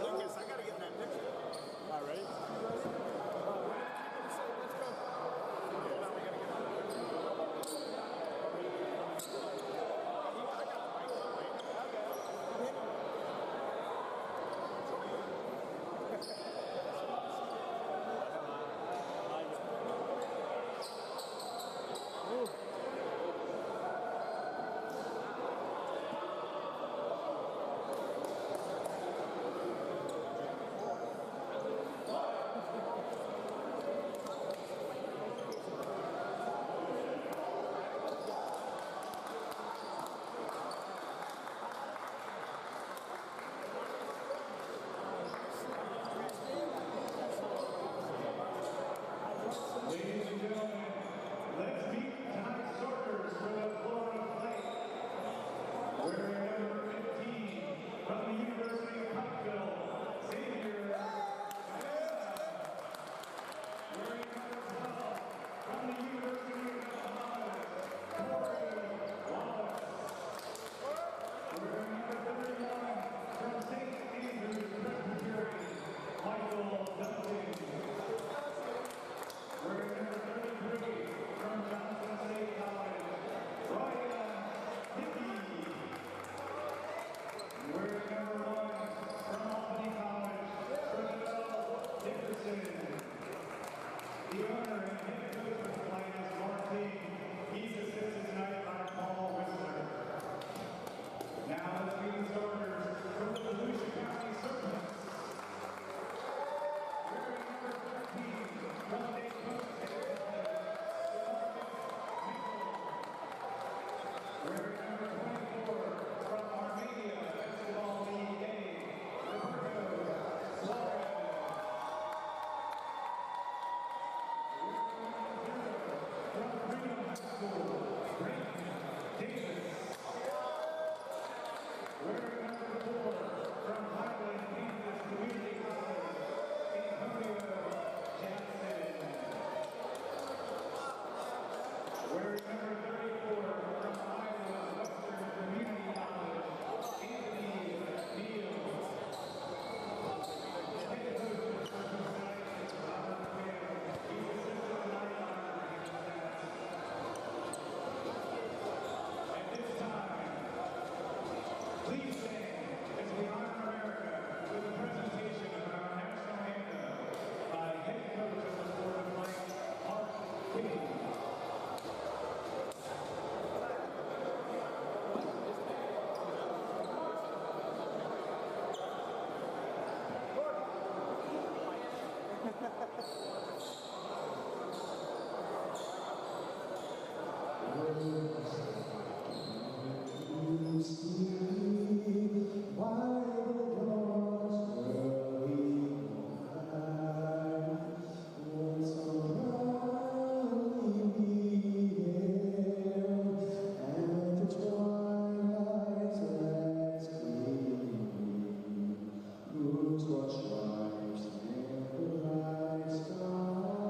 Lucas, I gotta get in that picture. All right, ready? Let's go. Hold on, we gotta get in that picture. I got the mic. Ladies and gentlemen, let's meet tonight's starters for the Florida flight. Wearing number 15 from the University of Pikeville, Xavier. Wearing number 12 from the University of Bahamas, Corey Wallace. Wearing number 31 from St. Andrews Presbyterian, Michael Duncan. Wearing number 33 from Johnson State College, Ryan Hickey. Wearing number 1 from Albany College, Fredell Dickerson. The owner and head coach of the flight is Martin. He's assisted tonight by Paul Whistler. Now let's meet the starters from the Volusia County Serpents. Wearing number 13 from Dayton. Wearing number 24 from Armenia Basketball League A, Roberto Suarez. Wearing number 0 from Freedom High School, Brandon Davis. Wearing number 4 from Highland Kansas Community College, Antonio Jackson. Wearing number 34 from Iowa Western Community College, Anthony Neal. Head coach for tonight is Robert Quinn. He's assistant tonight by Ryan Stats. At this time, please stand as we honor America with a presentation of our national anthem by head coach of the Florida flight, Mark King. What stripes and the bright star.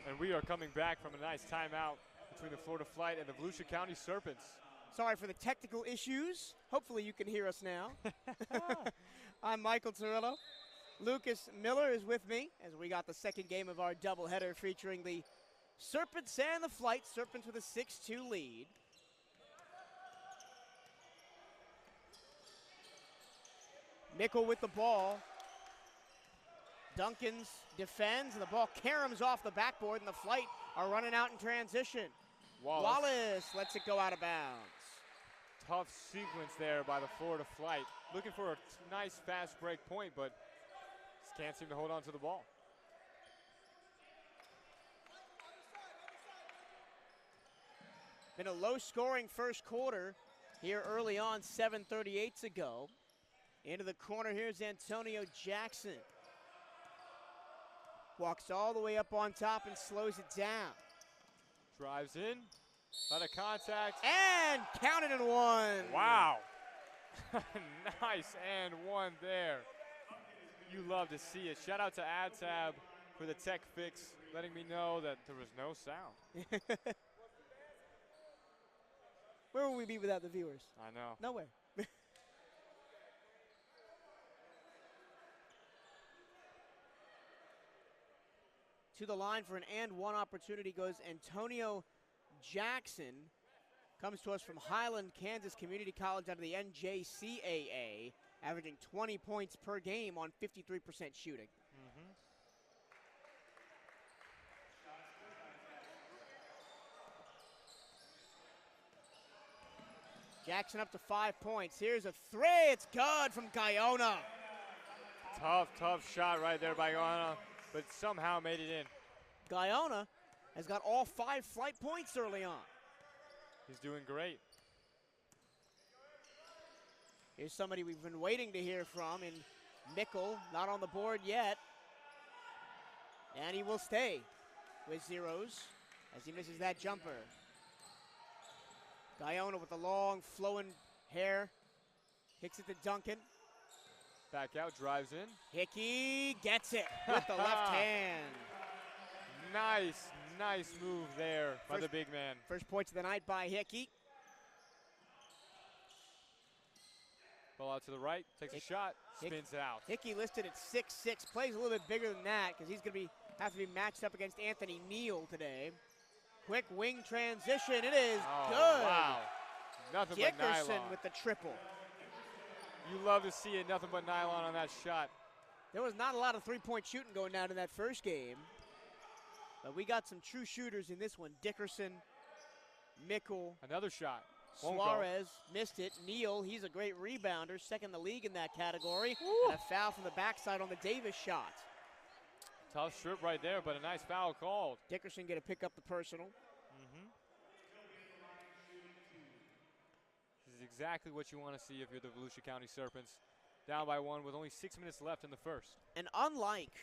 And we are coming back from a nice timeout between the Florida Flight and the Volusia County Serpents. Sorry for the technical issues. Hopefully you can hear us now. I'm Michael Cirillo. Lucas Miller is with me as we got the second game of our doubleheader featuring the Serpents and the Flight. Serpents with a 6-2 lead. Mickle with the ball. Duncans defends, and the ball caroms off the backboard, and the Flight are running out in transition. Wallace lets it go out of bounds. Tough sequence there by the Florida Flight. Looking for a nice fast break point, but just can't seem to hold on to the ball. Been a low-scoring first quarter here early on, 7:38 to go. Into the corner, here's Antonio Jackson. Walks all the way up on top and slows it down. Drives in, lot of contact. And counted in one. Wow. Nice and one there. You love to see it. Shout out to AdTab for the tech fix, letting me know that there was no sound. Where would we be without the viewers? I know. Nowhere. To the line for an and one opportunity goes Antonio Jackson. Comes to us from Highland, Kansas Community College out of the NJCAA, averaging 20 points per game on 53% shooting. Jackson up to 5 points. Here's a three. It's good from Guyona. Tough shot right there by Guyona, but somehow made it in. Guyona has got all 5 flight points early on. He's doing great. Here's somebody we've been waiting to hear from in Mickle, not on the board yet. And he will stay with zeros as he misses that jumper. Guyona with the long flowing hair. Kicks it to Duncan. Back out, drives in. Hickey gets it with the left hand. Nice move there by the big man. First points of the night by Hickey. Ball out to the right, takes a shot, spins it out. Hickey listed at 6'6", plays a little bit bigger than that because he's going to have to be matched up against Anthony Neal today. Quick wing transition, it is good. Wow, nothing but Dickerson nylon. with the triple. You love to see it, nothing but nylon on that shot. There was not a lot of three-point shooting going down in that first game. But we got some true shooters in this one. Dickerson, Mickle. Another shot. Won't Suarez missed it. Neal, he's a great rebounder, second in the league in that category. And a foul from the backside on the Davis shot. Tough strip right there, but a nice foul called. Dickerson going to pick up the personal. This is exactly what you want to see if you're the Volusia County Serpents. Down by 1 with only 6 minutes left in the first. And unlike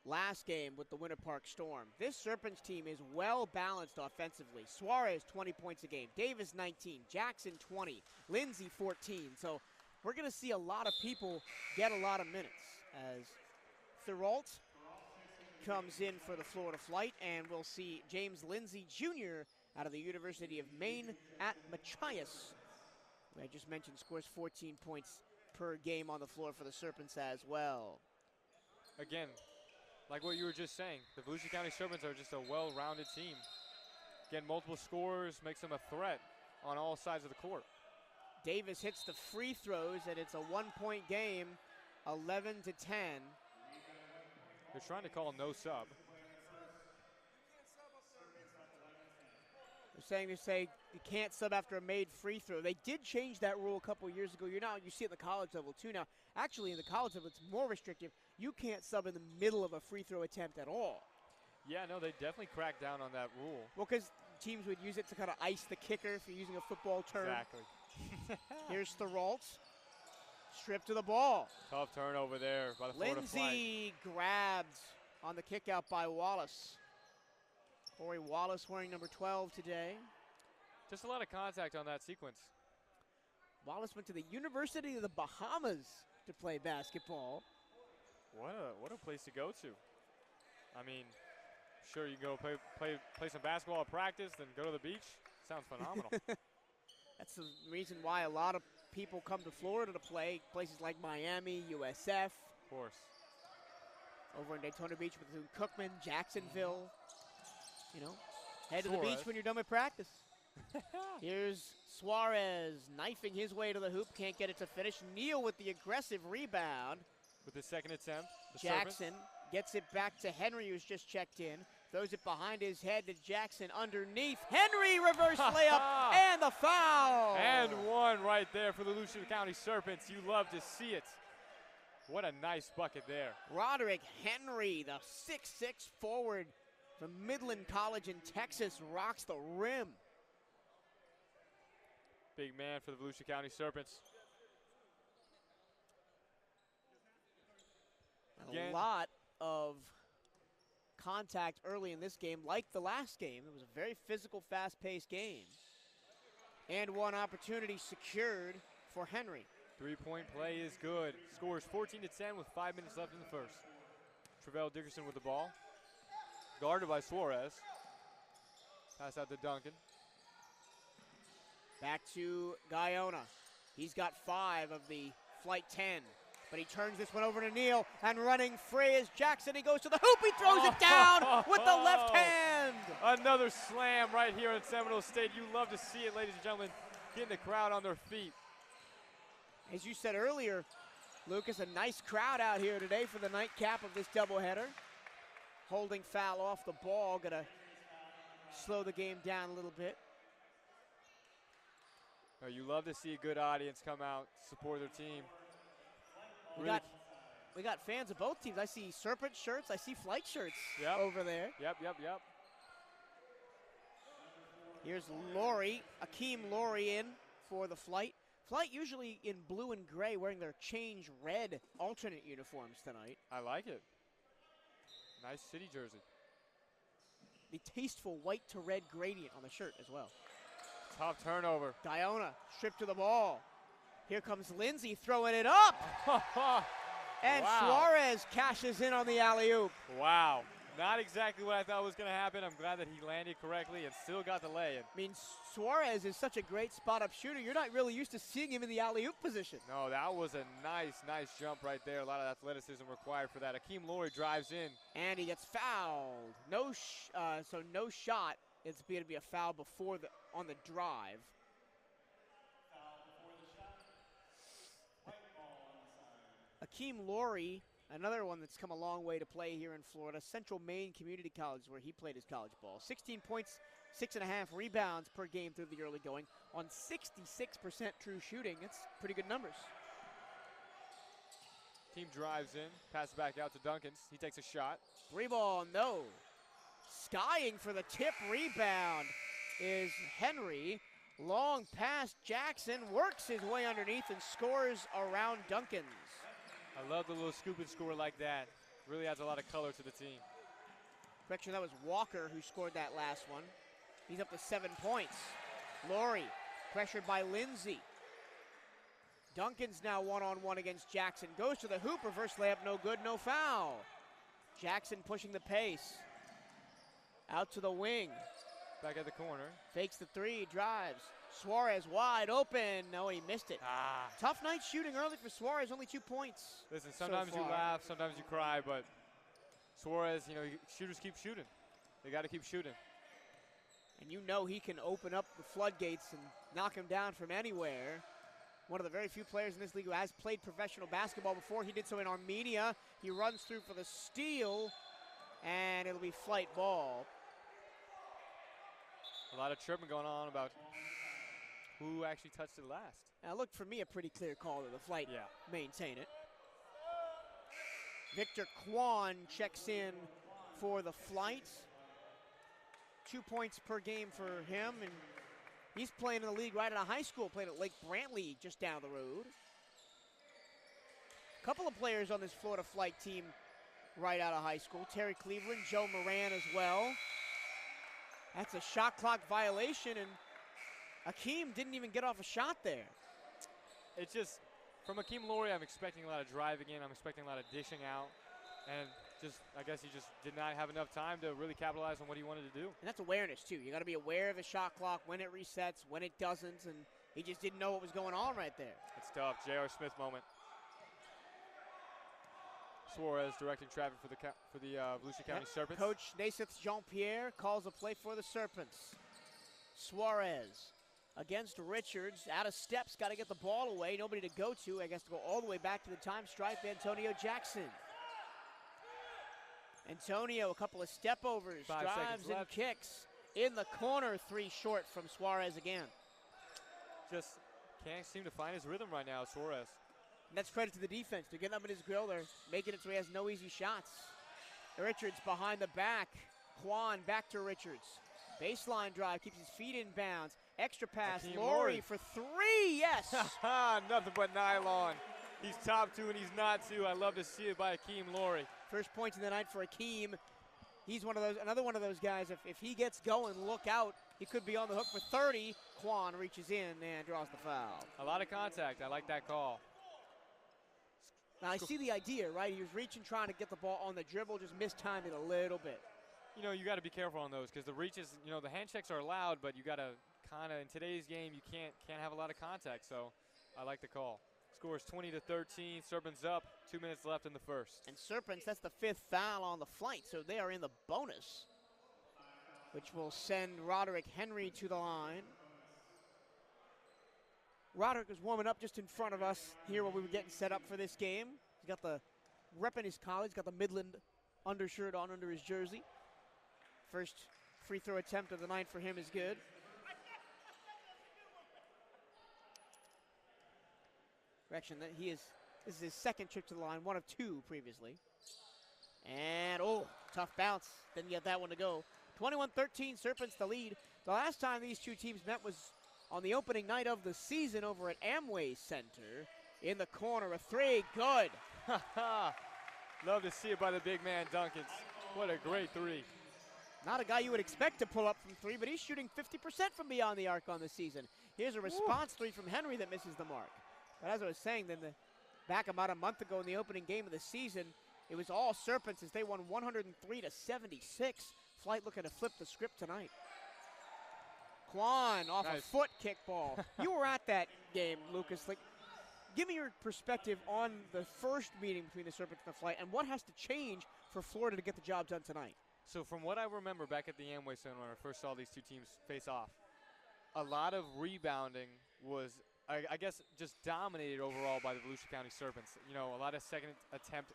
last game with the Winter Park Storm, this Serpents team is well balanced offensively. Suarez 20 points a game, Davis 19, Jackson 20, Lindsay 14. So we're going to see a lot of people get a lot of minutes as Therault comes in for the Florida Flight, and we'll see James Lindsay Jr. out of the University of Maine at Machias, who I just mentioned scores 14 points per game on the floor for the Serpents as well. Again, like what you were just saying, the Volusia County Serpents are just a well-rounded team. Again, multiple scorers makes them a threat on all sides of the court. Davis hits the free throws, and it's a one-point game, 11 to 10. They're trying to call no sub. They say you can't sub after a made free throw. They did change that rule a couple years ago. You see it at the college level too now. Actually, in the college level, it's more restrictive. You can't sub in the middle of a free throw attempt at all. Yeah, no, they definitely cracked down on that rule. Well, because teams would use it to kind of ice the kicker if you're using a football term. Exactly. Here's Therault. Strip to the ball. Tough turnover there by the Florida Flight. Lindsay grabbed on the kick out by Wallace. Corey Wallace wearing number 12 today. Just a lot of contact on that sequence. Wallace went to the University of the Bahamas to play basketball. What a place to go to. I mean, sure, you can go play some basketball at practice, then go to the beach. Sounds phenomenal. That's the reason why a lot of people come to Florida to play. Places like Miami, USF. Of course. Over in Daytona Beach with Cookman, Jacksonville. You know, head to the beach when you're done with practice. Here's Suarez knifing his way to the hoop. Can't get it to finish. Neal with the aggressive rebound. With the second attempt. Jackson gets it back to Henry, who's just checked in. Throws it behind his head to Jackson underneath. Henry reverse layup and the foul. And one right there for the Volusia County Serpents. You love to see it. What a nice bucket there. Roderick Henry, the 6'6" forward from Midland College in Texas, rocks the rim. Big man for the Volusia County Serpents. A lot of contact early in this game, like the last game. It was a very physical, fast-paced game. And one opportunity secured for Henry. Three-point play is good. Scores 14 to 10 with 5 minutes left in the first. Travell Dickerson with the ball. Guarded by Suarez. Pass out to Duncan. Back to Guyona. He's got 5 of the flight 10. But he turns this one over to Neal, and running free is Jackson. He goes to the hoop. He throws it down with the left hand. Another slam right here at Seminole State. You love to see it, ladies and gentlemen, getting the crowd on their feet. As you said earlier, Lucas, a nice crowd out here today for the nightcap of this doubleheader. Holding foul off the ball, gonna slow the game down a little bit. Oh, you love to see a good audience come out, support their team. We got fans of both teams. I see Serpent shirts, I see Flight shirts Yep. over there. Yep. Here's Laurie, Akeem Laurie in for the Flight. Flight usually in blue and gray, wearing their change red alternate uniforms tonight. I like it. Nice city jersey. The tasteful white to red gradient on the shirt as well. Tough turnover. Guyona stripped to the ball. Here comes Lindsay throwing it up. And Wow. Suarez cashes in on the alley-oop. Wow. Not exactly what I thought was going to happen. I'm glad that he landed correctly and still got the lay-in. I mean, Suarez is such a great spot-up shooter. You're not really used to seeing him in the alley-oop position. No, that was a nice jump right there. A lot of athleticism required for that. Akeem Laurie drives in. And he gets fouled. No shot. It's going to be a foul on the drive. Akeem Laurie, another one that's come a long way to play here in Florida. Central Maine Community College, where he played his college ball. 16 points, 6.5 rebounds per game through the early going on 66% true shooting. That's pretty good numbers. Team drives in, passes back out to Duncans. He takes a shot. 3-ball, no. Skying for the tip rebound is Henry. Long pass, Jackson works his way underneath and scores around Duncans. I love the little scoop and score like that. Really adds a lot of color to the team. Correction, that was Walker who scored that last one. He's up to 7 points. Laurie, pressured by Lindsay. Duncan's now one-on-one against Jackson. Goes to the hoop, reverse layup, no good, no foul. Jackson pushing the pace. Out to the wing. Back at the corner. Fakes the 3, drives. Suarez wide open. No, he missed it. Tough night shooting early for Suarez, only 2 points. Listen, sometimes you laugh, sometimes you cry, but Suarez, shooters keep shooting. They got to keep shooting. And you know he can open up the floodgates and knock him down from anywhere. One of the very few players in this league who has played professional basketball before. He did so in Armenia. He runs through for the steal, and it'll be flight ball. A lot of chirping going on about who actually touched it last. Now, look, for me, a pretty clear call to the Flight. Yeah. Maintain it. Victor Kwan checks in for the Flight. 2 points per game for him, and he's playing in the league right out of high school, played at Lake Brantley just down the road. A couple of players on this Florida Flight team right out of high school. Terry Cleveland, Joe Moran as well. That's a shot clock violation, and Akeem didn't even get off a shot there. It's just, from Akeem Laurie, I'm expecting a lot of driving in. I'm expecting a lot of dishing out. And I guess he just did not have enough time to really capitalize on what he wanted to do. And that's awareness, too. You got to be aware of the shot clock, when it resets, when it doesn't, and he just didn't know what was going on right there. It's tough. J.R. Smith moment. Suarez directing traffic for the Volusia County Serpents. Coach Naismith Jean-Pierre calls a play for the Serpents. Suarez against Richards, out of steps, got to get the ball away, nobody to go to, I guess to go all the way back to the time stripe, Antonio Jackson. Antonio, a couple of step overs, 5 drives seconds and left. kicks. In the corner, 3 short from Suarez again. Just can't seem to find his rhythm right now, Suarez. And that's credit to the defense. They're getting up in his grill. They're making it so he has no easy shots. Richards behind the back. Kwan back to Richards. Baseline drive, keeps his feet in bounds. Extra pass, Akeem Laurie Laurie. for 3, yes! Nothing but nylon. He's top 2 and he's not 2. I love to see it by Akeem Laurie. First points in the night for Akeem. He's another one of those guys, if he gets going, look out. He could be on the hook for 30. Kwan reaches in and draws the foul. A lot of contact. I like that call. Now, I see the idea, right? He was reaching, trying to get the ball on the dribble, just mistimed it a little bit. You got to be careful on those because the reaches, the hand checks are allowed, but you got to kind of in today's game you can't have a lot of contact. So I like the call. Score is 20-13. Serpents up. 2 minutes left in the first. And Serpents, that's the 5th foul on the flight, so they are in the bonus, which will send Roderick Henry to the line. Roderick was warming up just in front of us here while we were getting set up for this game. He's got the rep in his collar. He's got the Midland undershirt on under his jersey. First free throw attempt of the night for him is good. Correction, that this is his second trip to the line, one of 2 previously. And, oh, tough bounce. Didn't get that one to go. 21-13, Serpents the lead. The last time these two teams met was on the opening night of the season over at Amway Center. In the corner, a 3, good. Love to see it by the big man Duncans. What a great 3. Not a guy you would expect to pull up from 3, but he's shooting 50% from beyond the arc on the season. Here's a response 3 from Henry that misses the mark. But as I was saying, then back about a month ago in the opening game of the season, it was all Serpents as they won 103-76. Flight looking to flip the script tonight. Quan off a foot kickball. You were at that game, Lucas. Like, give me your perspective on the first meeting between the Serpents and the Flight, and what has to change for Florida to get the job done tonight. So from what I remember back at the Amway Center when I first saw these two teams face off, a lot of rebounding was, I guess, just dominated overall by the Volusia County Serpents. You know, a lot of second attempt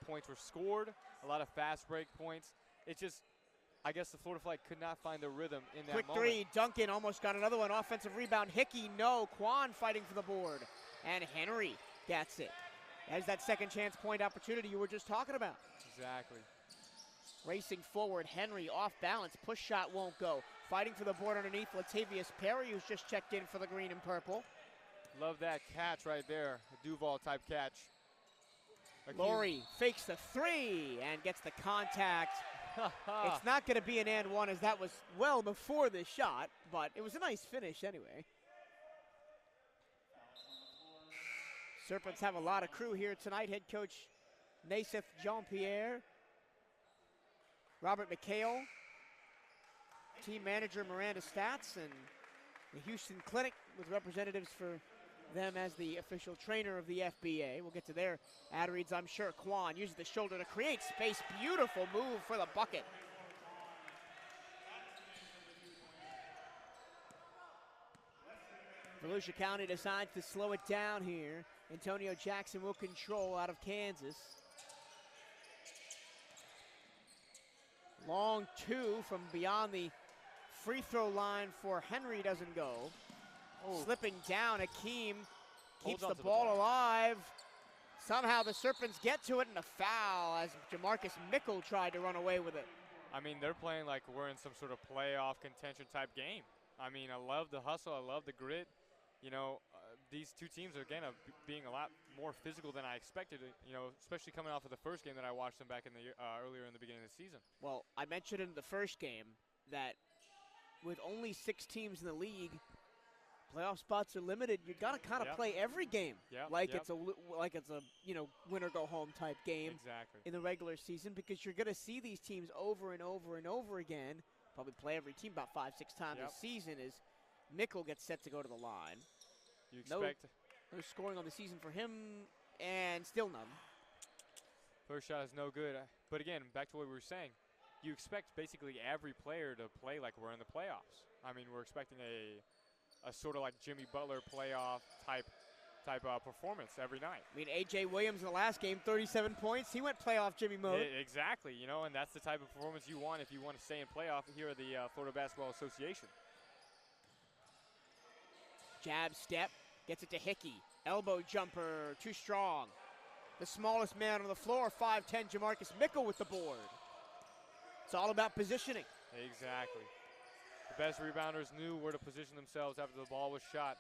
points were scored, a lot of fast break points. It's just, I guess the Florida Flight could not find the rhythm in that Quick moment. 3, Duncan almost got another one. Offensive rebound, Hickey, no. Quan fighting for the board. And Henry gets it. There's that second chance point opportunity you were just talking about. Exactly. Racing forward, Henry off balance, push shot won't go. Fighting for the board underneath, Latavius Perry, who's just checked in for the green and purple. Love that catch right there, a Duval type catch. Laurie fakes the 3 and gets the contact. It's not going to be an and one, as that was well before this shot, but it was a nice finish anyway. Serpents have a lot of crew here tonight. Head coach Naiseth Jean-Pierre, Robert McHale, team manager Miranda Stats, and the Houston Clinic with representatives for them as the official trainer of the FBA. We'll get to their ad reads, I'm sure. Quan uses the shoulder to create space. Beautiful move for the bucket. Volusia County decides to slow it down here. Antonio Jackson will control out of Kansas. Long 2 from beyond the free throw line for Henry doesn't go. Oh. Slipping down, Akeem keeps the ball alive. Somehow the Serpents get to it, and a foul as Jamarcus Mickle tried to run away with it. I mean, they're playing like we're in some sort of playoff contention type game. I mean, I love the hustle. I love the grit. You know, these two teams are, again, being a lot more physical than I expected, you know, especially coming off of the first game that I watched them back in the earlier in the beginning of the season. Well, I mentioned in the first game that with only 6 teams in the league, playoff spots are limited. You got to kind of play every game like it's a you know, win or go home type game. Exactly. In the regular season, because you're going to see these teams over and over and over again. Probably play every team about 5-6 times this season as Mickle gets set to go to the line. You expect no scoring on the season for him, and still none. First shot is no good. But again, back to what we were saying, you expect basically every player to play like we're in the playoffs. I mean, we're expecting a sort of like Jimmy Butler playoff type performance every night. I mean, A.J. Williams in the last game, 37 points. He went playoff Jimmy mode. Exactly, you know, and that's the type of performance you want if you want to stay in playoff here at the Florida Basketball Association. Jab step, gets it to Hickey. Elbow jumper, too strong. The smallest man on the floor, 5'10", Jamarcus Mickle with the board. It's all about positioning. Exactly. The best rebounders knew where to position themselves after the ball was shot.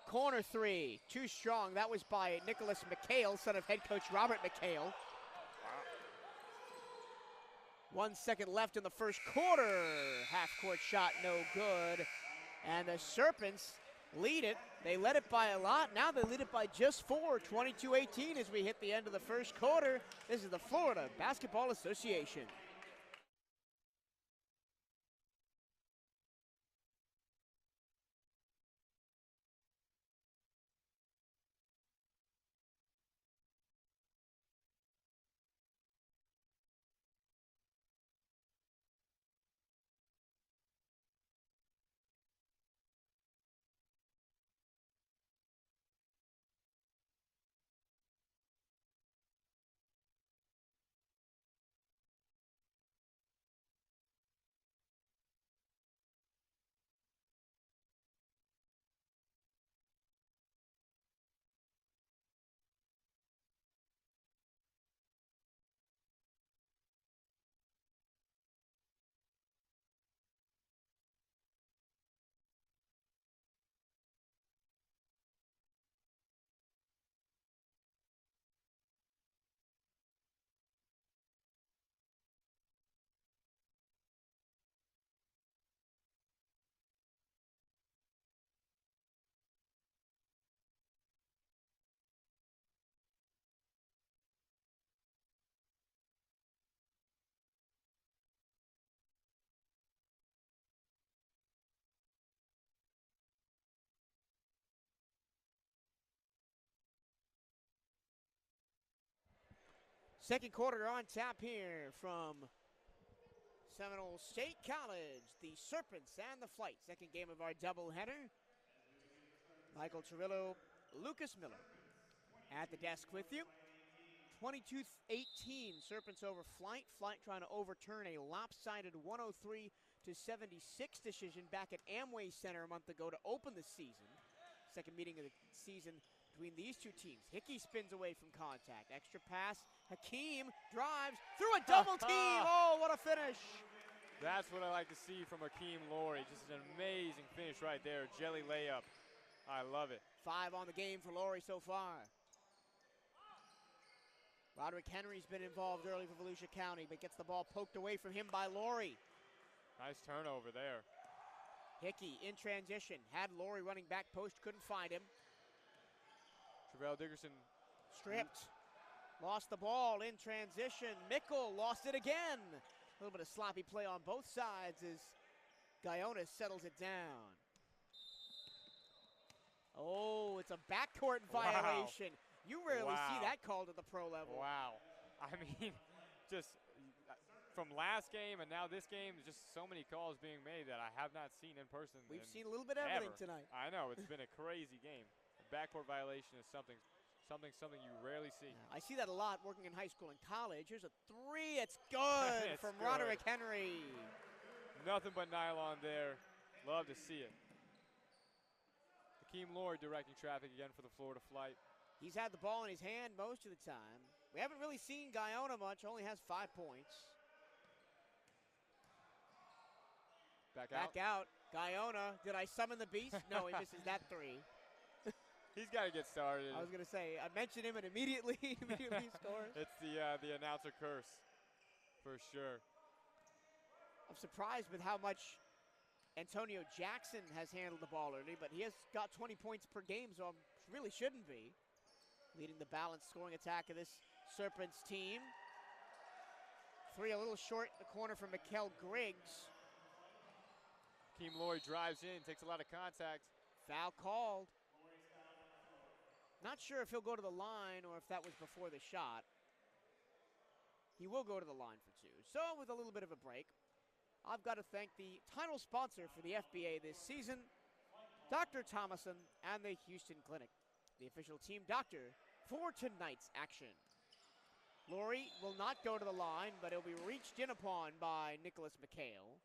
Corner 3, too strong. That was by Nicholas McHale, son of head coach Robert McHale. Wow. 1 second left in the first quarter. Half-court shot, no good. And the Serpents lead it. They led it by a lot. Now they lead it by just 4, 22-18 as we hit the end of the first quarter. This is the Florida Basketball Association. Second quarter on tap here from Seminole State College, the Serpents and the Flight. Second game of our doubleheader. Michael Turillo, Lucas Miller at the desk with you. 22-18, Serpents over Flight. Flight trying to overturn a lopsided 103-76 decision back at Amway Center a month ago to open the season. Second meeting of the season between these two teams. Hickey spins away from contact. Extra pass. Hakeem drives through a double team. Oh, what a finish. That's what I like to see from Hakeem Laurie. Just an amazing finish right there. Jelly layup. I love it. 5 on the game for Laurie so far. Roderick Henry's been involved early for Volusia County, but gets the ball poked away from him by Laurie. Nice turnover there. Hickey in transition. Had Laurie running back post, couldn't find him. Travell Dickerson Stripped. Lost the ball in transition. Mickle lost it again. A little bit of sloppy play on both sides as Guyona settles it down. Oh, it's a backcourt violation. You rarely see that called at the pro level. Wow. I mean, just from last game and now this game, just so many calls being made that I have not seen in person. We've seen a little bit of everything tonight. I know, it's been a crazy game. A backcourt violation is something you rarely see. I see that a lot working in high school and college. Here's a three. It's good It's from good. Roderick Henry. Nothing but nylon there. Love to see it. Hakeem Laurie directing traffic again for the Florida Flight. He's had the ball in his hand most of the time. We haven't really seen Guyona much. Only has 5 points. Back out. Guyona. Did I summon the beast? No, he misses that 3. He's got to get started. I was going to say, I mentioned him and immediately scores. It's the announcer curse, for sure. I'm surprised with how much Antonio Jackson has handled the ball early, but he has got 20 points per game, so really shouldn't be. Leading the balanced scoring attack of this Serpents team. 3 a little short in the corner from Mikkel Griggs. Hakeem Laurie drives in, takes a lot of contact. Foul called. Not sure if he'll go to the line or if that was before the shot. He will go to the line for 2. So with a little bit of a break, I've got to thank the title sponsor for the FBA this season, Dr. Thomason and the Houston Clinic, the official team doctor for tonight's action. Laurie will not go to the line, but he'll be reached in upon by Nicholas McHale.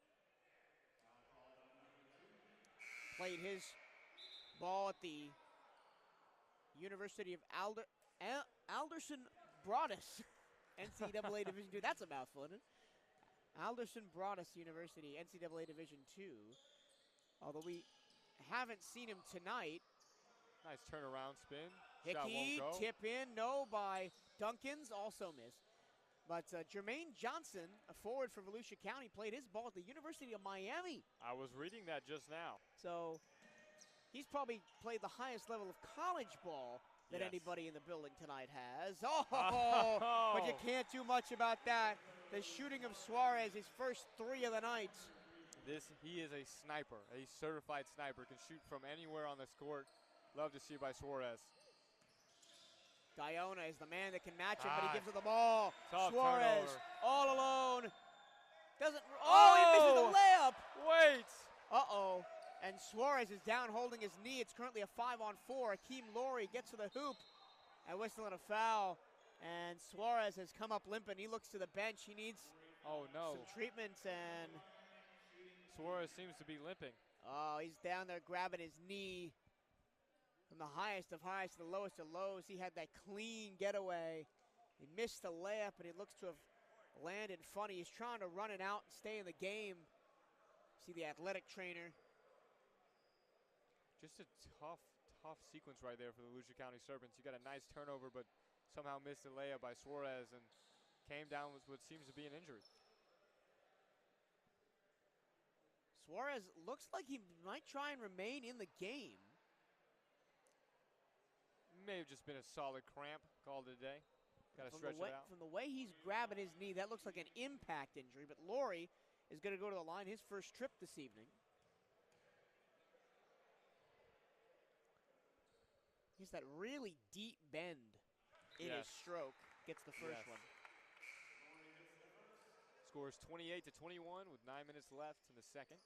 Played his ball at the University of Alderson Broaddus, NCAA Division II. That's a mouthful, isn't it? Alderson Broaddus University, NCAA Division II. Although we haven't seen him tonight. Nice turnaround spin. Shot Hickey, won't go. tip in, no by Duncans, also missed. But Jermaine Johnson, a forward for Volusia County, played his ball at the University of Miami. I was reading that just now. So he's probably played the highest level of college ball that Yes. anybody in the building tonight has. Oh, but you can't do much about that. The shooting of Suarez, his first 3 of the night. He is a sniper, a certified sniper. Can shoot from anywhere on this court. Love to see it by Suarez. Guyona is the man that can match him, but he gives her the ball. Tough Suarez turnover. all alone. Doesn't. Oh, he misses the layup. Wait. Uh-oh. And Suarez is down holding his knee. It's currently a 5-on-4. Hakeem Laurie gets to the hoop and whistling a foul. And Suarez has come up limping. He looks to the bench. He needs some treatments. And Suarez seems to be limping. oh, he's down there grabbing his knee. From the highest of highs to the lowest of lows, he had that clean getaway. He missed the layup, and it looks to have landed funny. He's trying to run it out and stay in the game. See the athletic trainer. Just a tough sequence right there for the Volusia County Serpents. You got a nice turnover, but somehow missed a layup by Suarez and came down with what seems to be an injury. Suarez looks like he might try and remain in the game. May have just been a solid cramp called it a day. Got to stretch it out. From the way he's grabbing his knee, that looks like an impact injury. But Laurie is going to go to the line, his first trip this evening. He's that really deep bend in his stroke. Gets the first one. Score is 28-21 with 9 minutes left in the second.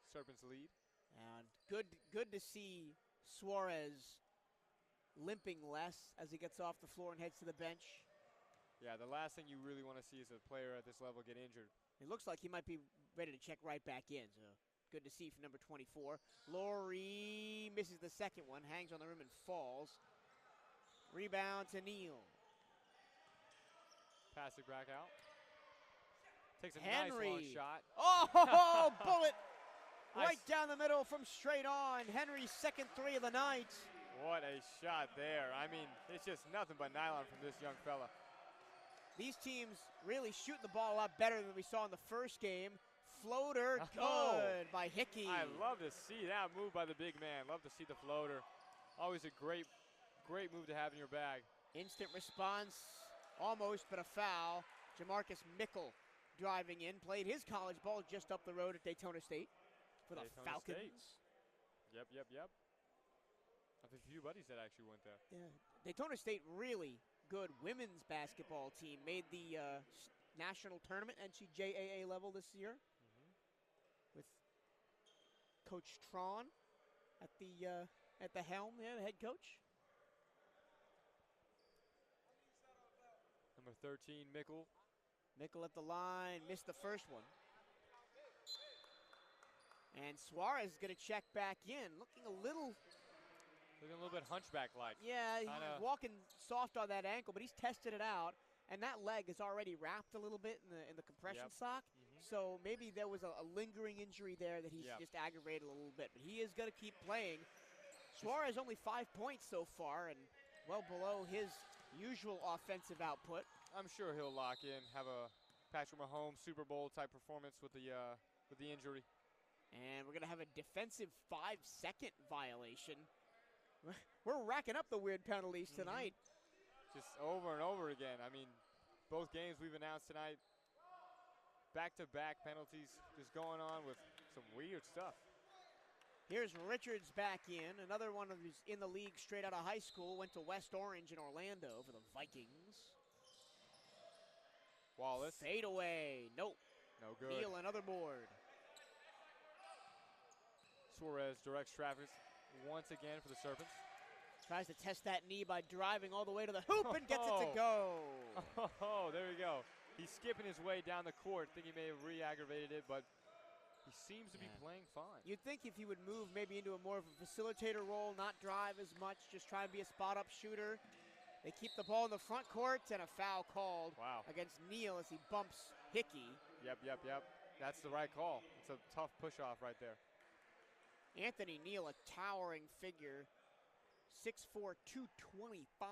Serpents lead. And good to see Suarez limping less as he gets off the floor and heads to the bench. Yeah, the last thing you really want to see is a player at this level get injured. It looks like he might be ready to check right back in, so good to see from number 24. Laurie misses the second one, hangs on the rim and falls. Rebound to Neal. Pass it back out. Takes a Henry. nice long shot. Oh, bullet right Nice. down the middle from straight on. Henry's second three of the night. What a shot there. I mean, it's just nothing but nylon from this young fella. These teams really shoot the ball a lot better than we saw in the first game. Floater, Oh. good by Hickey. I love to see that move by the big man. Love to see the floater. Always a great move to have in your bag. Instant response, almost, but a foul. Jamarcus Mickle driving in, played his college ball just up the road at Daytona State for the Daytona Falcons. State. Yep. I have a few buddies that actually went there. Yeah, Daytona State, really good women's basketball team. Made the national tournament, NCAA level this year, with Coach Tron at the helm there, the head coach. Number 13, Mickle. Mickle at the line, missed the first one. And Suarez is going to check back in, looking a little, bit hunchback-like. yeah, he's Kinda- walking soft on that ankle, but he's tested it out. And that leg is already wrapped a little bit in the compression Yep. sock. So maybe there was a lingering injury there that he's Yep. just aggravated a little bit. But he is going to keep playing. Suarez only 5 points so far and well below his usual offensive output. I'm sure he'll lock in, have a Patrick Mahomes Super Bowl type performance with the injury. And we're going to have a defensive 5-second violation. We're racking up the weird penalties tonight. Just over and over again. I mean, both games we've announced tonight, back-to-back penalties just going on with some weird stuff. Here's Richards back in. Another one who's in the league straight out of high school. Went to West Orange in Orlando for the Vikings. Wallace, Fade away. Nope. no good. Neal, another board. Suarez directs Travis once again for the Serpents. Tries to test that knee by driving all the way to the hoop and gets it to go. Oh, there we go. He's skipping his way down the court. Think he may have re-aggravated it, but he seems to be playing fine. You'd think if he would move maybe into a more of a facilitator role, not drive as much, just try and be a spot-up shooter. They keep the ball in the front court, and a foul called Wow. against Neal as he bumps Hickey. Yep. That's the right call. It's a tough push-off right there. Anthony Neal, a towering figure, 6'4", 225.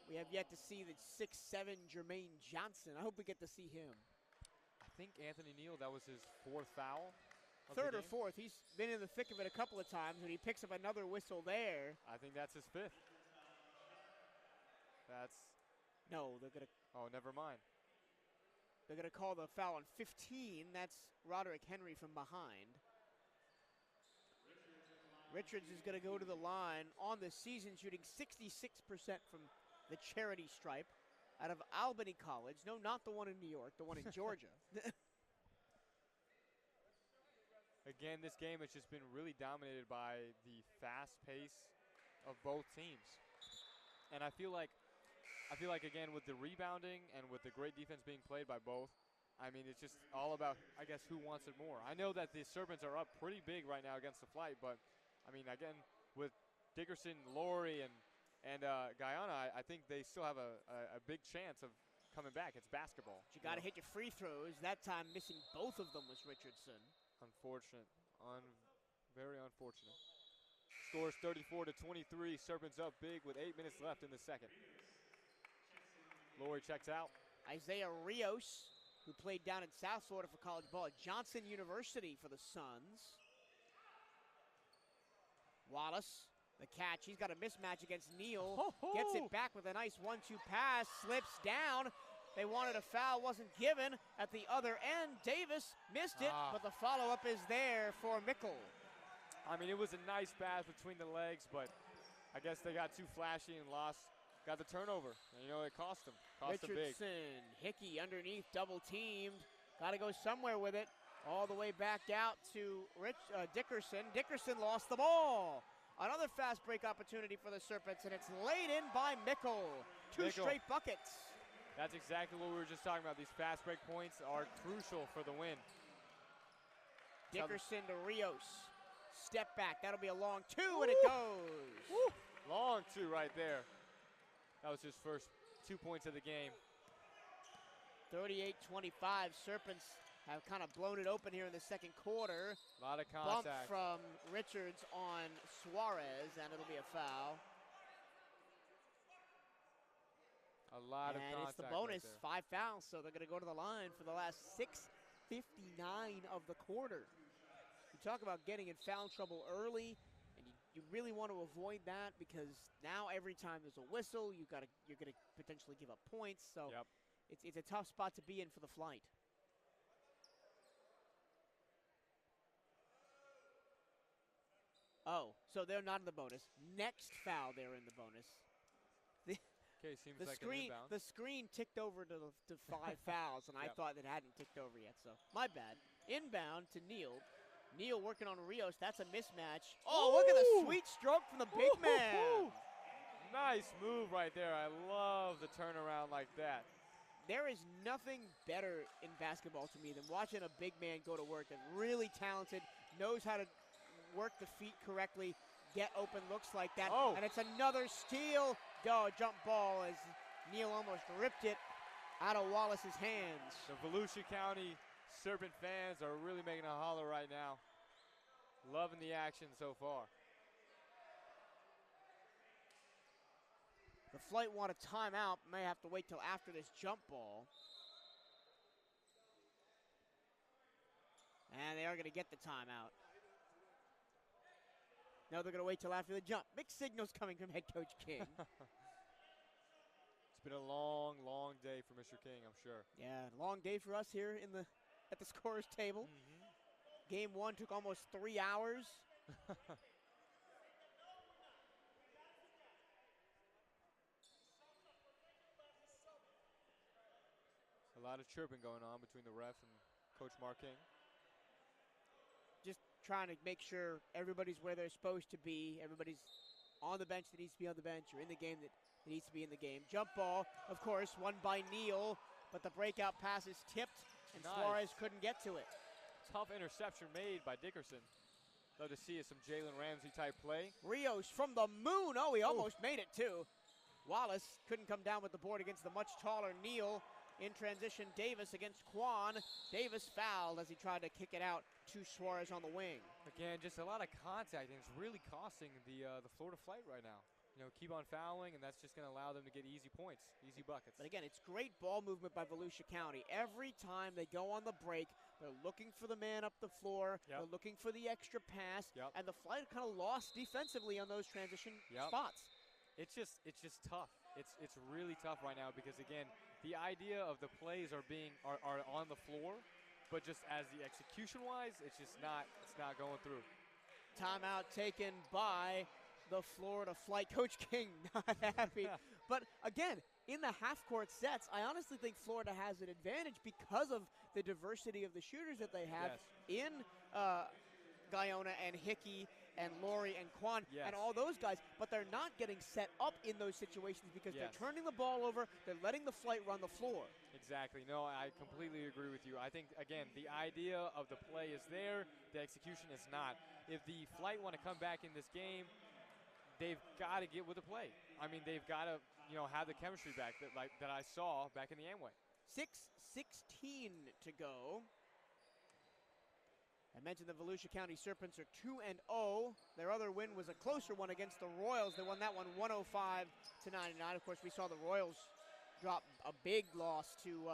We have yet to see the 6'7" Jermaine Johnson. I hope we get to see him. I think Anthony Neal, that was his fourth foul. of the Third or game. fourth. He's been in the thick of it a couple of times, and he picks up another whistle there. I think that's his fifth. No, they're gonna Never mind. call the foul on 15. That's Roderick Henry from behind. Richards is gonna go to the line on the season, shooting 66% from the charity stripe out of Albany College. No, not the one in New York, the one in Georgia. Again, this game has just been really dominated by the fast pace of both teams. And I feel like again with the rebounding and with the great defense being played by both, I mean it's just all about I guess who wants it more. I know that the Serpents are up pretty big right now against the Flight, but I mean again with Dickerson, Laurie, and Guyana, I think they still have a big chance of coming back. It's basketball. But you got to hit your free throws. That time missing both of them was Richardson. Unfortunate. Very unfortunate. Scores 34-23. Serpents up big with 8 minutes left in the second. Laurie checks out. Isaiah Rios, who played down in South Florida for college ball at Johnson University for the Suns. Wallace, the catch. He's got a mismatch against Neal. Gets it back with a nice 1-2 pass. Slips down. They wanted a foul, wasn't given. At the other end, Davis missed it, but the follow-up is there for Mickle. I mean, it was a nice pass between the legs, but I guess they got too flashy and lost got the turnover. And, you know, it cost him. Cost him big. Richardson, Hickey underneath, double teamed. Got to go somewhere with it. All the way back out to Dickerson. Dickerson lost the ball. Another fast break opportunity for the Serpents, and it's laid in by Mickle. Two straight buckets. That's exactly what we were just talking about. These fast break points are crucial for the win. Dickerson to Rios. Step back. That'll be a long two, and it goes. Woo. Long two right there. That was his first 2 points of the game. 38-25. Serpents have kind of blown it open here in the second quarter. A lot of Bump contact. from Richards on Suarez, and it'll be a foul. A lot of And contact. it's the bonus, right 5 fouls, so they're going to go to the line for the last 6:59 of the quarter. You talk about getting in foul trouble early, and you really want to avoid that because now every time there's a whistle, you're going to potentially give up points. So Yep. it's a tough spot to be in for the Flight. Oh, so they're not in the bonus. Next foul, they're in the bonus. Okay, seems The like screen, an inbound. the screen ticked over to 5 fouls, and I Yep. thought it hadn't ticked over yet, so my bad. Inbound to Neal. Neal working on Rios. That's a mismatch. Oh, look at the sweet stroke from the big man. Nice move right there. I love the turnaround like that. There is nothing better in basketball to me than watching a big man go to work and really talented, knows how to work the feet correctly, get open looks like that. Oh. And it's another steal. Go, jump ball as Neal almost ripped it out of Wallace's hands. The Volusia County Serpent fans are really making a holler right now. Loving the action so far. The Flight want a timeout. May have to wait till after this jump ball. And they are going to get the timeout. No, they're going to wait till after the jump. Mixed signals coming from head coach King. It's been a long, long day for Mr. King, I'm sure. Yeah, long day for us here at the scorer's table. Game 1 took almost 3 hours. A lot of chirping going on between the ref and Coach Mark King. Just trying to make sure everybody's where they're supposed to be. Everybody's on the bench that needs to be on the bench, or in the game that needs to be in the game. Jump ball, of course, won by Neal, but the breakout pass is tipped, and Nice. Suarez couldn't get to it. Tough interception made by Dickerson. Love to see some Jalen Ramsey type play. Rios from the moon. Oh, he almost made it, too. Wallace couldn't come down with the board against the much taller Neal. In transition, Davis against Quan. Davis fouled as he tried to kick it out to Suarez on the wing. Again, just a lot of contact, and it's really costing the Florida Flight right now. You know, keep on fouling, and that's just going to allow them to get easy points, easy buckets. But again, it's great ball movement by Volusia County. Every time they go on the break, they're looking for the man up the floor. Yep. They're looking for the extra pass. Yep. And the Flight kind of lost defensively on those transition Yep. spots. It's just tough. It's really tough right now because, again, the idea of the plays are on the floor, but just as the execution-wise, it's not going through. Timeout taken by the Florida Flight. Coach King not happy. But again, in the half-court sets, I honestly think Florida has an advantage because of the diversity of the shooters that they have in Guyona and Hickey and Laurie and Quan and all those guys. But they're not getting set up in those situations because they're turning the ball over. They're letting the Flight run the floor. Exactly. No, I completely agree with you. I think, again, the idea of the play is there. The execution is not. If the Flight want to come back in this game, they've got to get with the play. I mean, they've got to, have the chemistry back that I saw back in the Amway. 6:16 to go. I mentioned the Volusia County Serpents are 2-0. Their other win was a closer one against the Royals. They won that one 105-99. Of course, we saw the Royals drop a big loss to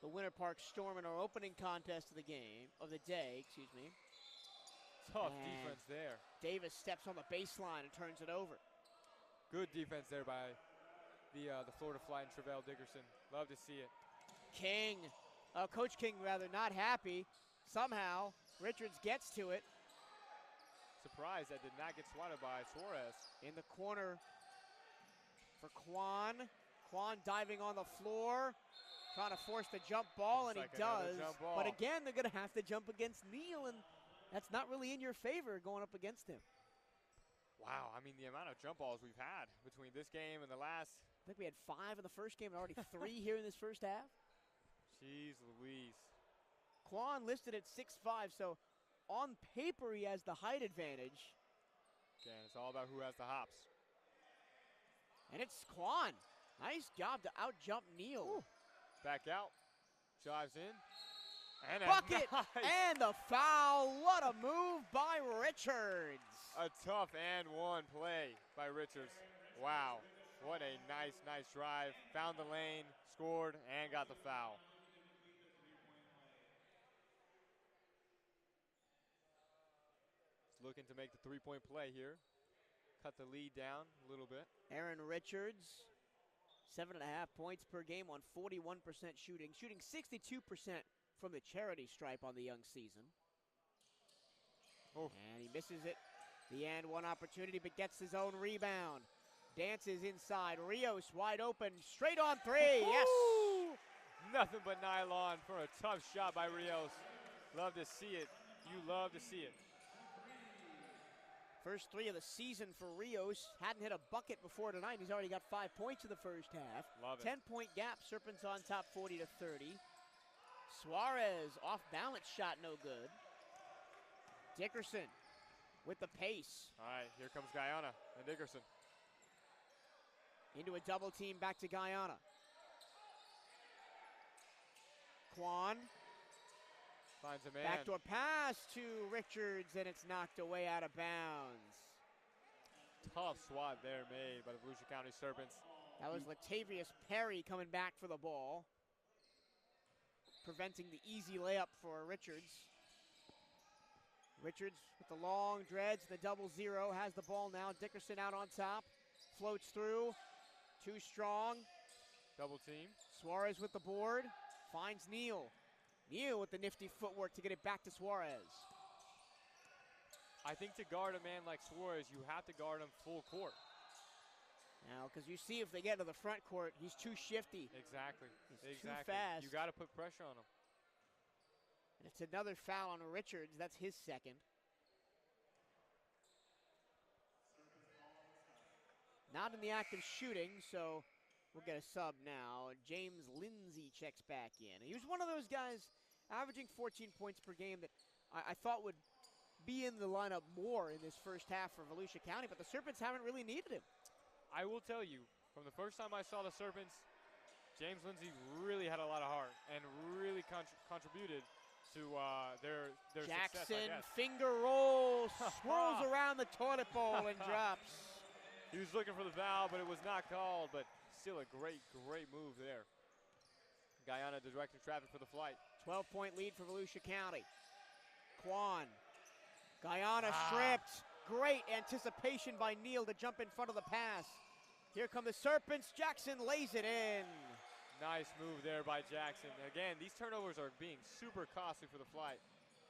the Winter Park Storm in our opening contest of the day. Tough And defense there. Davis steps on the baseline and turns it over. Good defense there by the Florida Flight and Travell Dickerson. Love to see it. Coach King rather not happy. Somehow, Richards gets to it. Surprised that did not get swatted by Suarez. In the corner, for Quan. Quan diving on the floor, trying to force the jump ball, and Looks he like another does. jump ball. But again, they're going to have to jump against Neal, and that's not really in your favor going up against him. Wow, I mean, the amount of jump balls we've had between this game and the last. I think we had 5 in the first game and already 3 here in this first half. Jeez Louise. Quan listed at 6'5", so on paper he has the height advantage. Again, it's all about who has the hops. And it's Quan. Nice job to out-jump Neal. Ooh. Back out, drives in. And Bucket nice, and the foul. What a move by Richards. a tough and one play by Richards. Wow, what a nice drive. Found the lane, scored, and got the foul. He's looking to make the three-point play here. Cut the lead down a little bit. Aaron Richards, 7.5 points per game on 41% shooting, shooting 62% from the charity stripe on the young season. Oh. And he misses it. The and one opportunity, but gets his own rebound. Dances inside. Rios wide open, straight on three. Yes. Nothing but nylon for a tough shot by Rios. Love to see it. You love to see it. First 3 of the season for Rios. Hadn't hit a bucket before tonight. He's already got 5 points in the first half. Love it. 10-point gap. Serpents on top 40-30. Suarez off balance shot, no good. Dickerson with the pace. All right, here comes Guyana and Dickerson. Into a double team, back to Guyana. Quan. Finds a man. Backdoor pass to Richards, and it's knocked away out of bounds. Tough swat there made by the Volusia County Serpents. That was Latavius Perry coming back for the ball, preventing the easy layup for Richards. Richards with the long dreads, the 0-0, has the ball now. Dickerson out on top, floats through, too strong. Double team. Suarez with the board, finds Neal. Neal with the nifty footwork to get it back to Suarez. I think to guard a man like Suarez, you have to guard him full court. Now, because you see if they get to the front court, he's too shifty. Exactly. He's too fast. You got to put pressure on him. And it's another foul on Richards. That's his second. Not in the act of shooting, so we'll get a sub now. James Lindsay checks back in. He was one of those guys averaging 14 points per game that I thought would be in the lineup more in this first half for Volusia County, but the Serpents haven't really needed him. I will tell you, from the first time I saw the Serpents, James Lindsay really had a lot of heart and really contributed to their Jackson success, I guess. finger rolls, swirls around the toilet bowl and drops. He was looking for the foul, but it was not called, but still a great move there. Guyana directing traffic for the flight. 12-point lead for Volusia County. Quan. Guyana stripped. Great anticipation by Neal to jump in front of the pass. Here come the Serpents. Jackson lays it in. Nice move there by Jackson. Again, these turnovers are being super costly for the flight.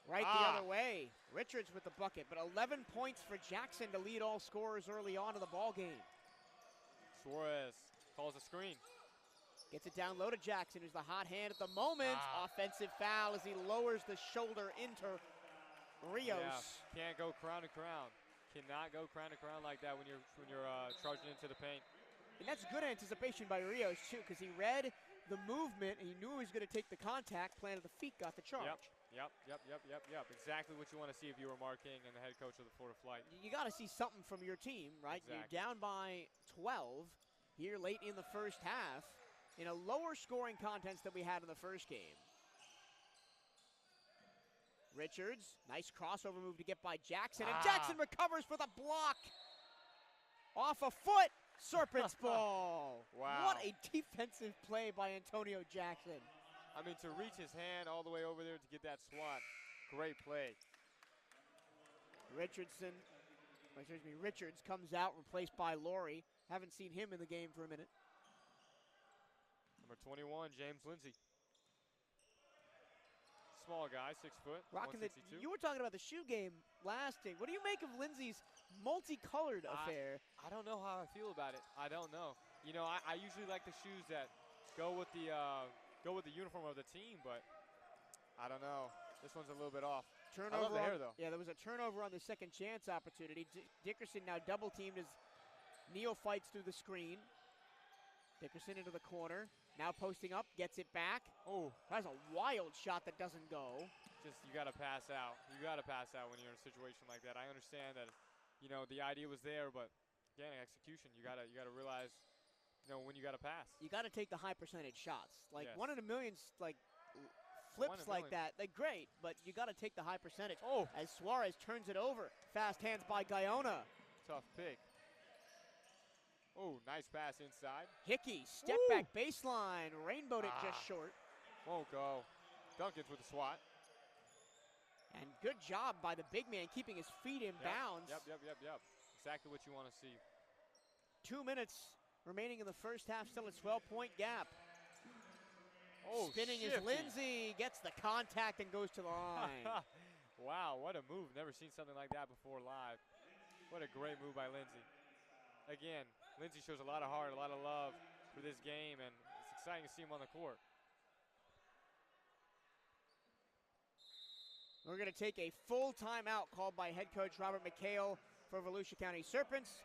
Right the other way. Richards with the bucket, but 11 points for Jackson to lead all scorers early on in the ball game. Suarez calls a screen. Gets it down low to Jackson, who's the hot hand at the moment. Offensive foul as he lowers the shoulder into Rios. Yeah, can't go crown to crown. Cannot go crown to crown like that when you're charging into the paint. And that's good anticipation by Rios, too, because he read the movement and he knew he was going to take the contact, planted the feet, got the charge. Yep. Exactly what you want to see if you were Mark King and the head coach of the Florida Flight. You got to see something from your team, right? Exactly. You're down by 12 here late in the first half in a lower scoring contest than we had in the first game. Richards, nice crossover move to get by Jackson, and Jackson recovers for the block. Off a foot, Serpents ball. Wow. What a defensive play by Antonio Jackson. I mean, to reach his hand all the way over there to get that swat, great play. Richards comes out, replaced by Laurie. Haven't seen him in the game for a minute. Number 21, James Lindsay. Small guy, 6 foot, Rocking 162. you were talking about the shoe game last game. What do you make of Lindsay's multicolored affair? I don't know how I feel about it. I don't know. You know, I usually like the shoes that go with the uniform of the team, but I don't know. This one's a little bit off. Turnover I love the on- hair, though. Yeah, there was a turnover on the second chance opportunity. Dickerson now double teamed as Neal fights through the screen. Dickerson into the corner. Now posting up, gets it back. Oh, That's a wild shot that doesn't go. just you got to pass out. You got to pass out when you're in a situation like that. I understand that, you know, the idea was there, but again, execution. You gotta realize, you know, when you gotta pass. You got to take the high percentage shots. Like Yes. 1 in a million's like One flips in a like million. that. They're great, but you got to take the high percentage. Oh, As Suarez turns it over. Fast hands by Guyona. tough pick. Oh, nice pass inside. Hickey, step Woo! back baseline. Rainbowed it just short. Won't go. Duncan's with the swat. And good job by the big man keeping his feet in bounds. Yep. Exactly what you want to see. 2 minutes remaining in the first half, still a 12-point gap. Oh, Spinning is shifty. Lindsay, gets the contact and goes to the line. Wow, what a move. Never seen something like that before live. What a great move by Lindsay. Again, Lindsay shows a lot of heart, a lot of love for this game, and it's exciting to see him on the court. We're going to take a full timeout called by head coach Robert McHale for Volusia County Serpents.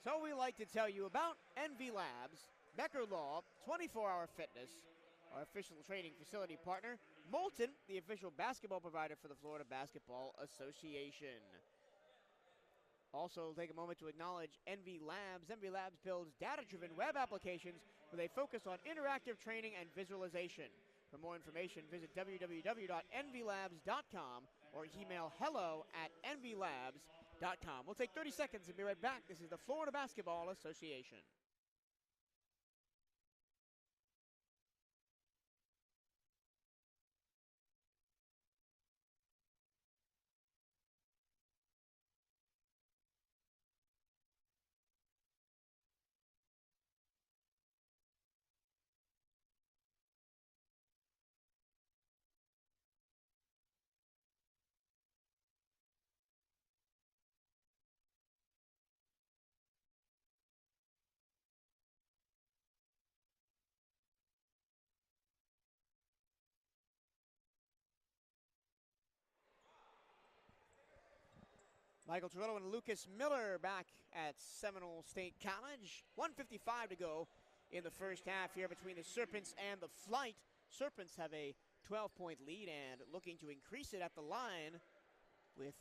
So we like to tell you about NV Labs, Becker Law, 24-hour fitness, our official training facility partner, Molten, the official basketball provider for the Florida Basketball Association. Also, take a moment to acknowledge NV Labs. NV Labs builds data-driven web applications with a focus on interactive training and visualization. For more information, visit www.nvlabs.com or email hello@nvlabs.com. We'll take 30 seconds and be right back. This is the Florida Basketball Association. Michael Torillo and Lucas Miller back at Seminole State College. 1:55 to go in the first half here between the Serpents and the Flight. Serpents have a 12-point lead and looking to increase it at the line with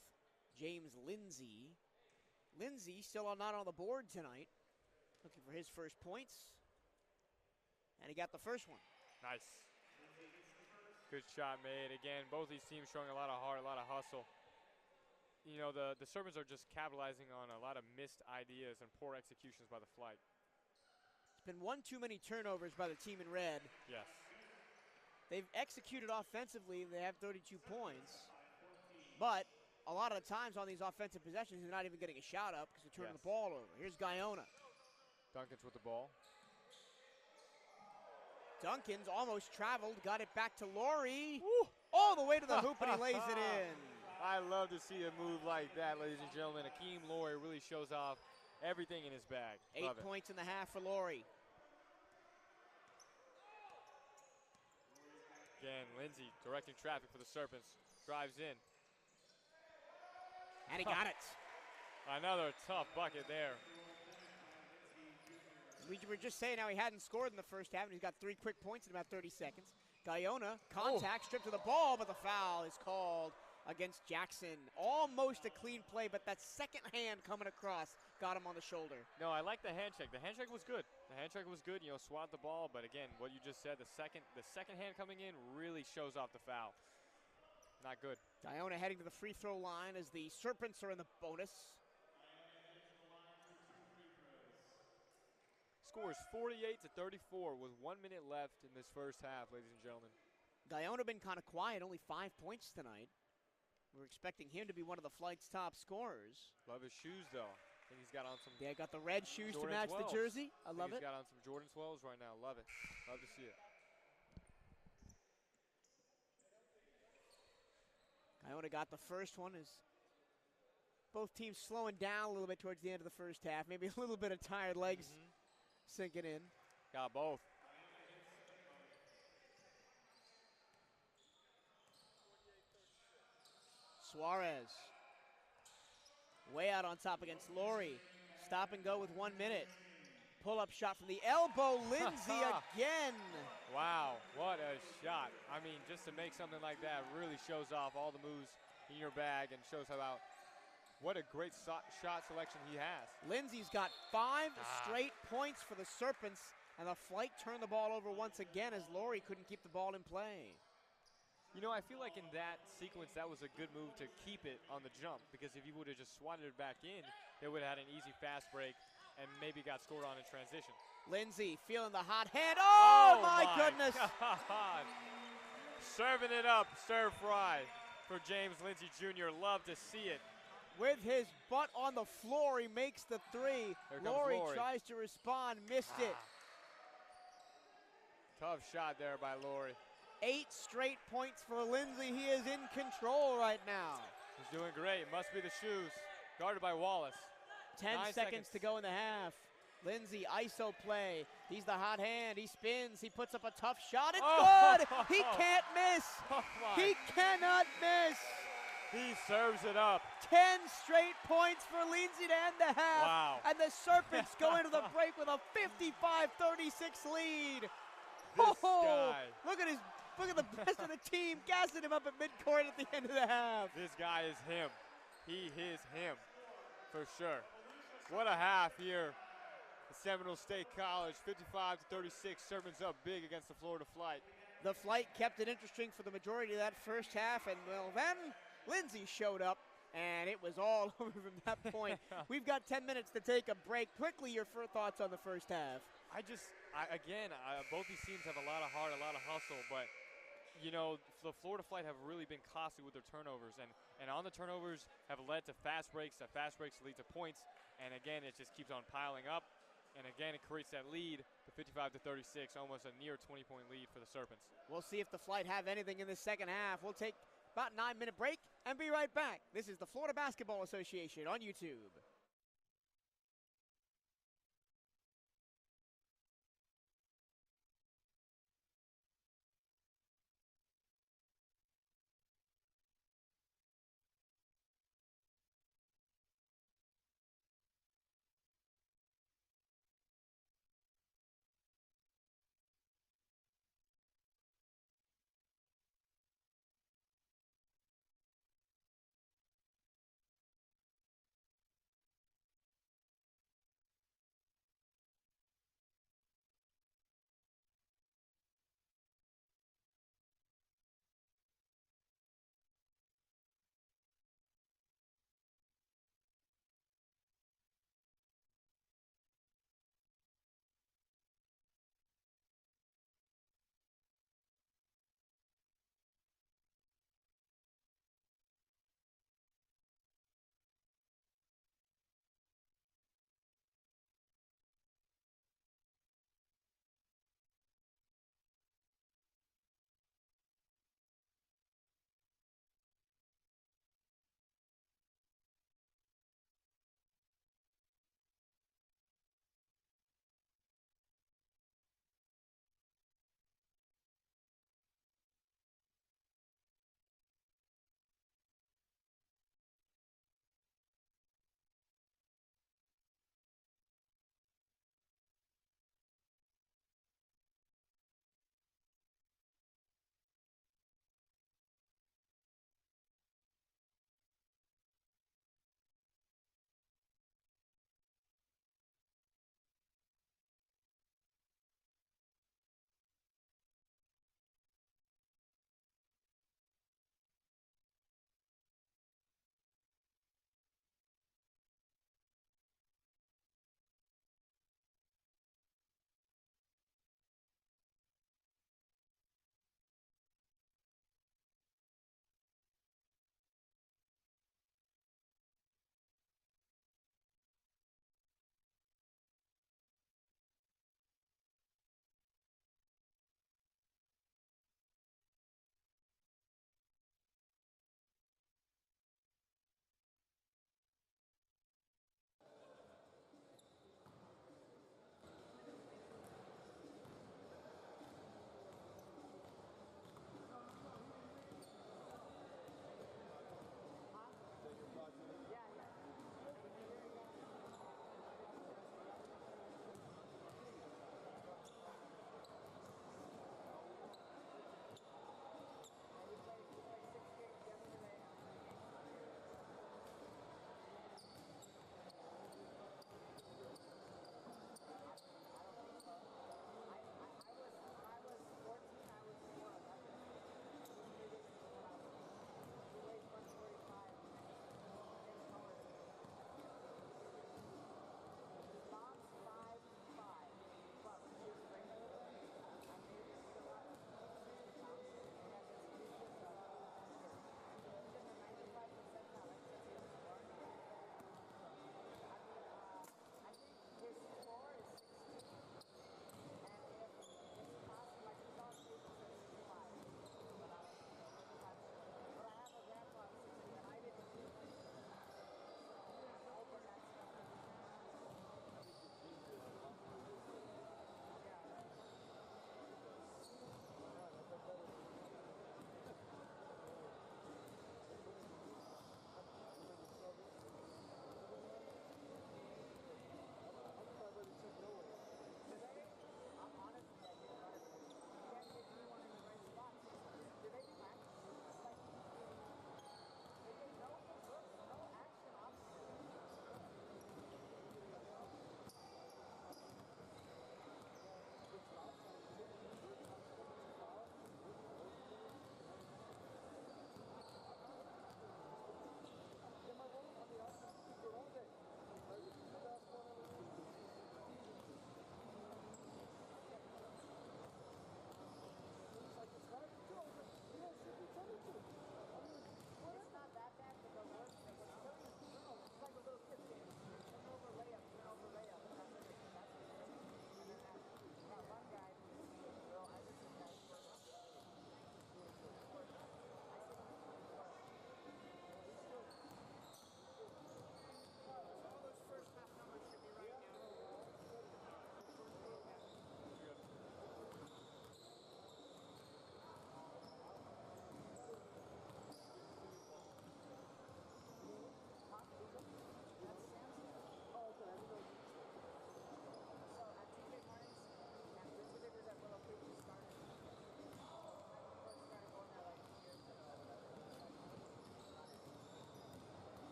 James Lindsay. Lindsay still not on the board tonight, looking for his first points. And he got the first one. Nice. Good shot made. Again, both these teams showing a lot of heart, a lot of hustle. You know, the Serpents are just capitalizing on a lot of missed ideas and poor executions by the Flight. It's been one too many turnovers by the team in red. Yes. They've executed offensively. They have 32 points. But a lot of the times on these offensive possessions, they're not even getting a shot up because they're turning the ball over. Here's Guyona. Duncan's with the ball. Duncan's almost traveled, got it back to Laurie. All the way to the hoop, and he lays it in. I love to see a move like that, ladies and gentlemen. Akeem Laurie really shows off everything in his bag. 8 points in the half for Laurie. Again, Lindsay directing traffic for the Serpents. Drives in. And he got it. Another tough bucket there. We were just saying how he hadn't scored in the first half, and he's got 3 quick points in about 30 seconds. Guyona, contact, stripped to the ball, but the foul is called against Jackson. Almost a clean play, but that second hand coming across got him on the shoulder. No, I like the hand check. The hand check was good. The hand check was good, you know, swat the ball, but again, what you just said, the second hand coming in really shows off the foul. Not good. Guyona heading to the free throw line as the Serpents are in the bonus. Score is 48-34 with 1 minute left in this first half, ladies and gentlemen. Guyona been kind of quiet, only 5 points tonight. We're expecting him to be one of the Flight's top scorers. Love his shoes, though. I think he's got on some Yeah, got the red shoes Jordan to match 12s. the jersey. I love He's it. got on some Jordan 12s right now. Love it. Love to see it. Guyona got the first one. As both teams slowing down a little bit towards the end of the first half. Maybe a little bit of tired legs sinking in. Got both. Suarez. Way out on top against Laurie. Stop and go with 1 minute. Pull-up shot from the elbow. Lindsay again. Wow, what a shot. I mean, just to make something like that really shows off all the moves in your bag and shows about what a great shot selection he has. Lindsay's got 5 straight points for the Serpents, and the Flight turned the ball over once again as Laurie couldn't keep the ball in play. You know, I feel like in that sequence, that was a good move to keep it on the jump, because if you would have just swatted it back in, they would have had an easy fast break and maybe got scored on in transition. Lindsay feeling the hot hand. Oh my goodness. God. Serving it up, stir fry for James Lindsay Jr. Love to see it. With his butt on the floor, he makes the three. Laurie tries to respond, missed it. Tough shot there by Laurie. 8 straight points for Lindsay. He is in control right now. He's doing great. Must be the shoes. Guarded by Wallace. 10 seconds to go in the half. Lindsay, ISO play. He's the hot hand. He spins. He puts up a tough shot. It's good. He can't miss. He cannot miss. He serves it up. 10 straight points for Lindsay to end the half. Wow. And the Serpents go into the break with a 55-36 lead. This guy. Look at the rest of the team gassing him up at midcourt at the end of the half. This guy is him. He is him, for sure. What a half here at Seminole State College. 55-36, Serpents up big against the Florida Flight. The Flight kept it interesting for the majority of that first half, and well, then Lindsay showed up, and it was all over from that point. We've got 10 minutes to take a break. Quickly, your thoughts on the first half. Both these teams have a lot of heart, a lot of hustle, but you know, the Florida Flight have really been costly with their turnovers, and on the turnovers have led to fast breaks. Fast breaks lead to points, and again, it just keeps on piling up, and again, it creates that lead, the 55-36, almost a near 20-point lead for the Serpents. We'll see if the Flight have anything in the second half. We'll take about a 9-minute break and be right back. This is the Florida Basketball Association on YouTube.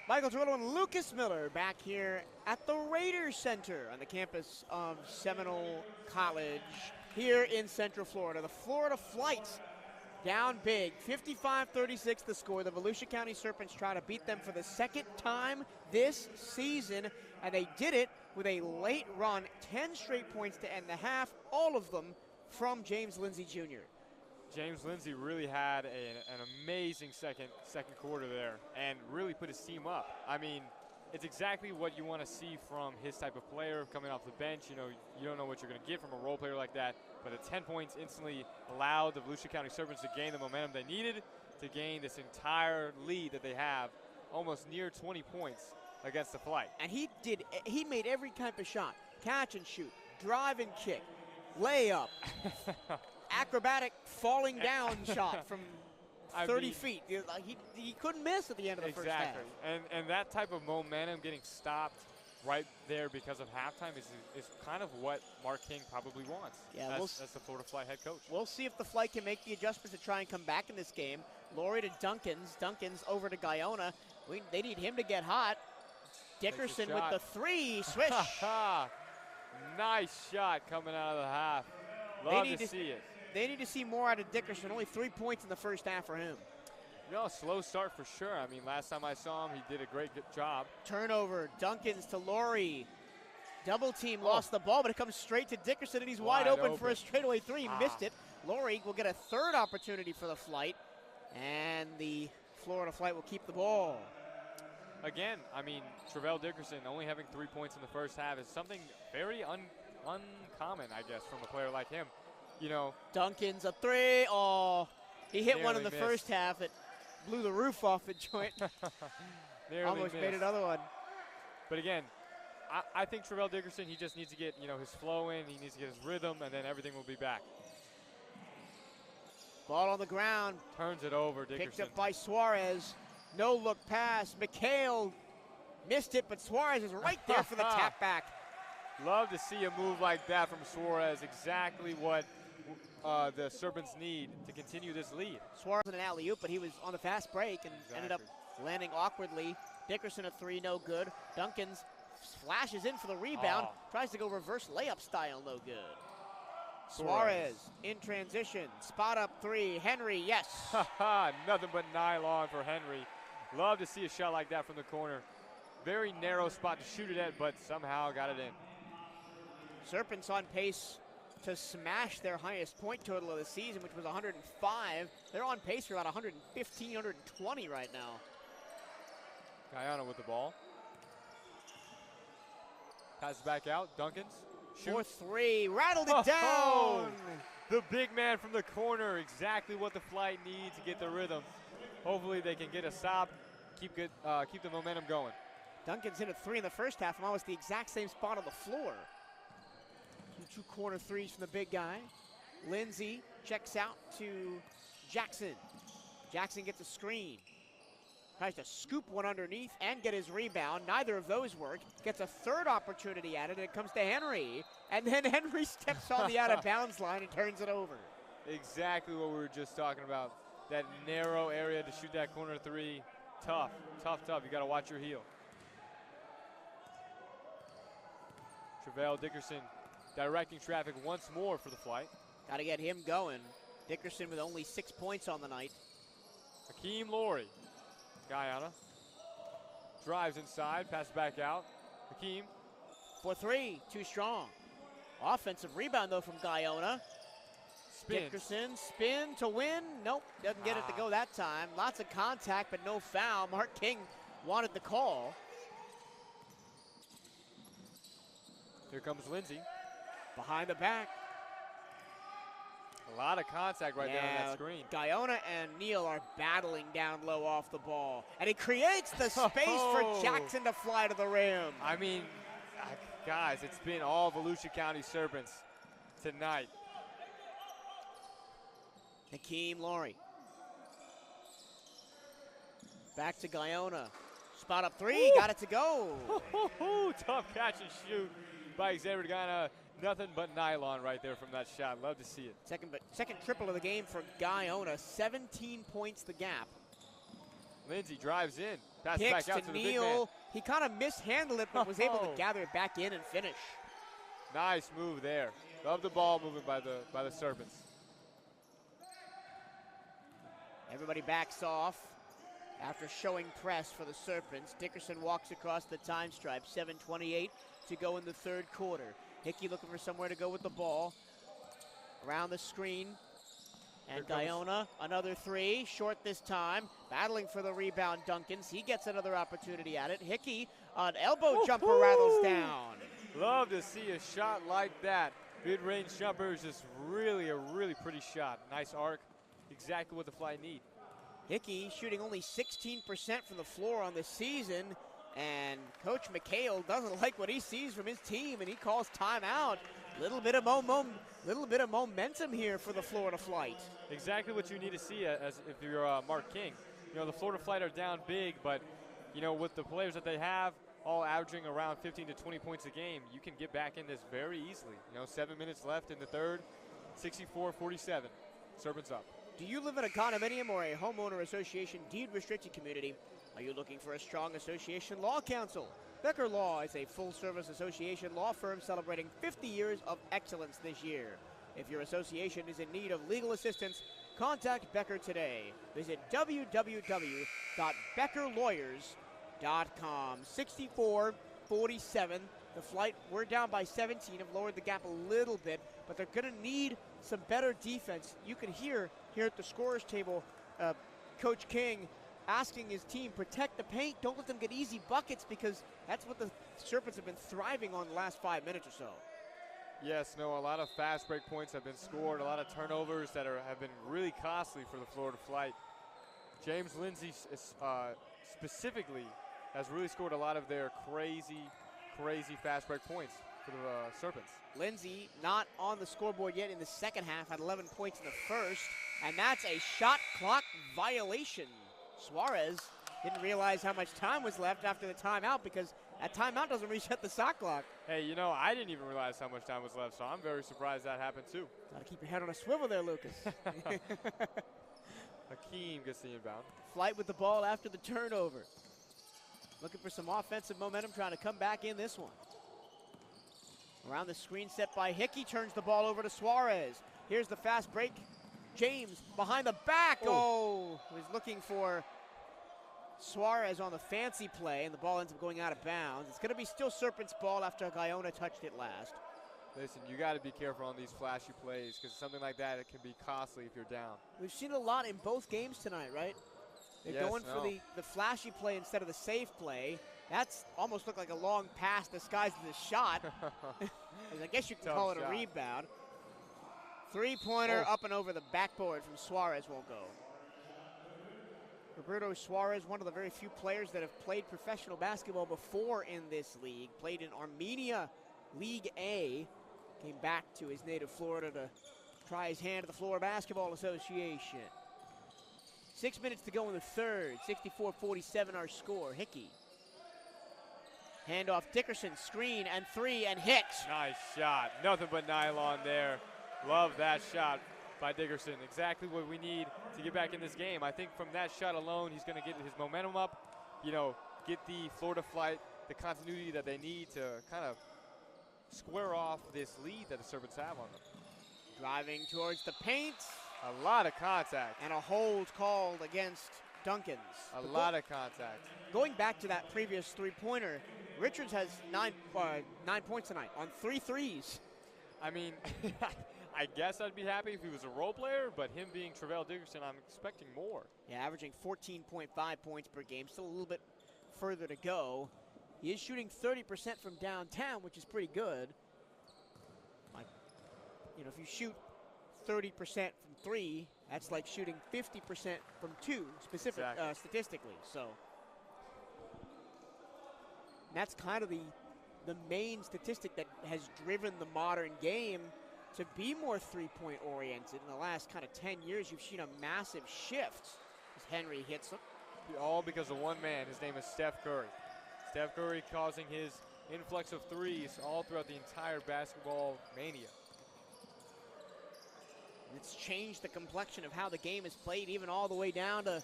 Michael Torillo and Lucas Miller back here at the Raiders Center on the campus of Seminole College here in Central Florida. The Florida Flights down big, 55-36 the score. The Volusia County Serpents try to beat them for the second time this season, and they did it with a late run, 10 straight points to end the half, all of them from James Lindsay Jr. James Lindsay really had an amazing second quarter there and really put his team up. I mean, it's exactly what you want to see from his type of player coming off the bench. You know, you don't know what you're going to get from a role player like that, but the 10 points instantly allowed the Volusia County Serpents to gain the momentum they needed to gain this entire lead that they have, almost near 20 points against the Flight. And he made every type of shot, catch and shoot, drive and kick, layup, acrobatic falling down shot from 30 feet. He couldn't miss at the end of the first half. Exactly. And that type of momentum getting stopped right there because of halftime is kind of what Mark King probably wants as the Florida Flight head coach. We'll see if the Flight can make the adjustments to try and come back in this game. Laurie to Duncans. Duncans over to Guyona. They need him to get hot. Dickerson with the three. Swish. Nice shot coming out of the half. Love to see it. They need to see more out of Dickerson. Only 3 points in the first half for him. No, slow start for sure. I mean, last time I saw him, he did a great job. Turnover. Duncans to Laurie. Double team lost the ball, but it comes straight to Dickerson, and he's wide open for a straightaway three. He missed it. Laurie will get a third opportunity for the Flight, and the Florida Flight will keep the ball. Again, I mean, Travell Dickerson only having 3 points in the first half is something very uncommon, I guess, from a player like him. You know, Duncans a three. Oh, he hit one in the missed. first half. It blew the roof off the joint. Almost made another one. But again, I think Travell Dickerson, he just needs to get, his flow in. He needs to get his rhythm, and then everything will be back. Ball on the ground. Turns it over, Dickerson. Picked up by Suarez. No look pass. McHale missed it, but Suarez is right there for the tap back. Love to see a move like that from Suarez. Exactly what the Serpents need to continue this lead. Suarez in an alley-oop, but he was on the fast break and ended up landing awkwardly. Dickerson a three, no good. Duncans flashes in for the rebound. Tries to go reverse layup style, no good. Suarez in transition. Spot up three. Henry, yes. Nothing but nylon for Henry. Love to see a shot like that from the corner. Very narrow spot to shoot it at, but somehow got it in. Serpents on pace to smash their highest point total of the season, which was 105. They're on pace for about 115, 120 right now. Guyana with the ball. Passes back out. Duncans. For three. Rattled it down. The big man from the corner. Exactly what the Flight need to get the rhythm. Hopefully they can get a stop, keep the momentum going. Duncans hit a three in the first half from almost the exact same spot on the floor. Two corner threes from the big guy. Lindsay checks out to Jackson. Jackson gets a screen. Tries to scoop one underneath and get his rebound. Neither of those work. Gets a third opportunity at it, and it comes to Henry. And then Henry steps on the out-of-bounds line and turns it over. Exactly what we were just talking about. That narrow area to shoot that corner three. Tough. You got to watch your heel. Travell Dickerson directing traffic once more for the Flight. Got to get him going. Dickerson with only 6 points on the night. Hakeem Laurie. Guyana drives inside, pass back out. Hakeem. For three, too strong. Offensive rebound, though, from Guyana. Spins. Dickerson, spin to win. Nope, doesn't get it to go that time. Lots of contact, but no foul. Mark King wanted the call. Here comes Lindsay. Behind the back. A lot of contact right there on that screen. Guyona and Neal are battling down low off the ball. And it creates the space for Jackson to fly to the rim. I mean, guys, it's been all Volusia County Serpents tonight. Hakeem Laurie. Back to Guyona. Spot up three, got it to go. Tough catch and shoot by Xavier Guyana. Nothing but nylon right there from that shot. Love to see it. Second triple of the game for Guyona. 17 points the gap. Lindsay drives in, Pass Hicks back out to to the big man. Neal. He kind of mishandled it, but was able to Oh. gather it back in and finish. Nice move there. Love the ball moving by the Serpents. Everybody backs off after showing press for the Serpents. Dickerson walks across the time stripe. 7:28 to go in the third quarter. Hickey looking for somewhere to go with the ball. Around the screen. And Guyona, another three, short this time. Battling for the rebound, Duncans. He gets another opportunity at it. Hickey, an elbow jumper rattles down. Love to see a shot like that. Mid-range jumper is just really a really pretty shot. Nice arc. Exactly what the Fly need. Hickey shooting only 16% from the floor on the season. And Coach McHale doesn't like what he sees from his team, and he calls timeout. Little bit of momentum here for the Florida Flight. Exactly what you need to see as if you're Mark King. You know, the Florida Flight are down big, but, you know, with the players that they have, all averaging around 15 to 20 points a game, you can get back in this very easily. You know, 7 minutes left in the third, 64-47. Serpents up. Do you live in a condominium or a homeowner association deed-restricted community? Are you looking for a strong association law counsel? Becker Law is a full-service association law firm celebrating 50 years of excellence this year. If your association is in need of legal assistance, contact Becker today. Visit www.beckerlawyers.com. 64-47. The Flight, we're down by 17, have lowered the gap a little bit, but they're going to need some better defense. You can hear here at the scorer's table, Coach King asking his team, protect the paint, don't let them get easy buckets, because that's what the Serpents have been thriving on the last 5 minutes or so. Yes, no, a lot of fast break points have been scored, a lot of turnovers that have been really costly for the Florida Flight. James Lindsay specifically has really scored a lot of their crazy fast break points for the Serpents. Lindsay not on the scoreboard yet in the second half, had 11 points in the first, and that's a shot clock violation. Suarez didn't realize how much time was left after the timeout, because that timeout doesn't reset the shot clock. Hey, you know, I didn't even realize how much time was left, so I'm very surprised that happened too. Gotta keep your head on a swivel there, Lucas. Hakeem gets the inbound. Flight with the ball after the turnover. Looking for some offensive momentum, trying to come back in this one. Around the screen set by Hickey, turns the ball over to Suarez. Here's the fast break. James behind the back. Oh, was looking for Suarez on the fancy play, and the ball ends up going out of bounds. It's going to be still Serpents' ball after Guyona touched it last. Listen, you got to be careful on these flashy plays, because something like that, it can be costly if you're down. We've seen a lot in both games tonight, right? They're going for the flashy play instead of the safe play. That's almost looked like a long pass disguised as a shot. I guess you can call it a rebound. Three-pointer up and over the backboard from Suarez won't go. Roberto Suarez, one of the very few players that have played professional basketball before in this league, played in Armenia League A, came back to his native Florida to try his hand at the Florida Basketball Association. 6 minutes to go in the third, 64-47 our score. Hickey. Handoff Dickerson, screen and three, and Hicks. Nice shot. Nothing but nylon there. Love that shot by Dickerson. Exactly what we need to get back in this game. I think from that shot alone, he's going to get his momentum up, you know, get the Florida Flight the continuity that they need to kind of square off this lead that the Serpents have on them. Driving towards the paint. A lot of contact. And a hold called against Duncans. A lot of contact. Going back to that previous three-pointer, Richards has 9 points tonight on 3 threes. I mean, I guess I'd be happy if he was a role player, but him being Travell Dickerson, I'm expecting more. Yeah, averaging 14.5 points per game, still a little bit further to go. He is shooting 30% from downtown, which is pretty good. You know, if you shoot 30% from 3, that's like shooting 50% from 2, statistically. So that's kind of the main statistic that has driven the modern game to be more three-point oriented. In the last kind of 10 years, you've seen a massive shift as Henry hits them. All because of one man. His name is Steph Curry. Steph Curry causing his influx of threes all throughout the entire basketball mania. It's changed the complexion of how the game is played, even all the way down to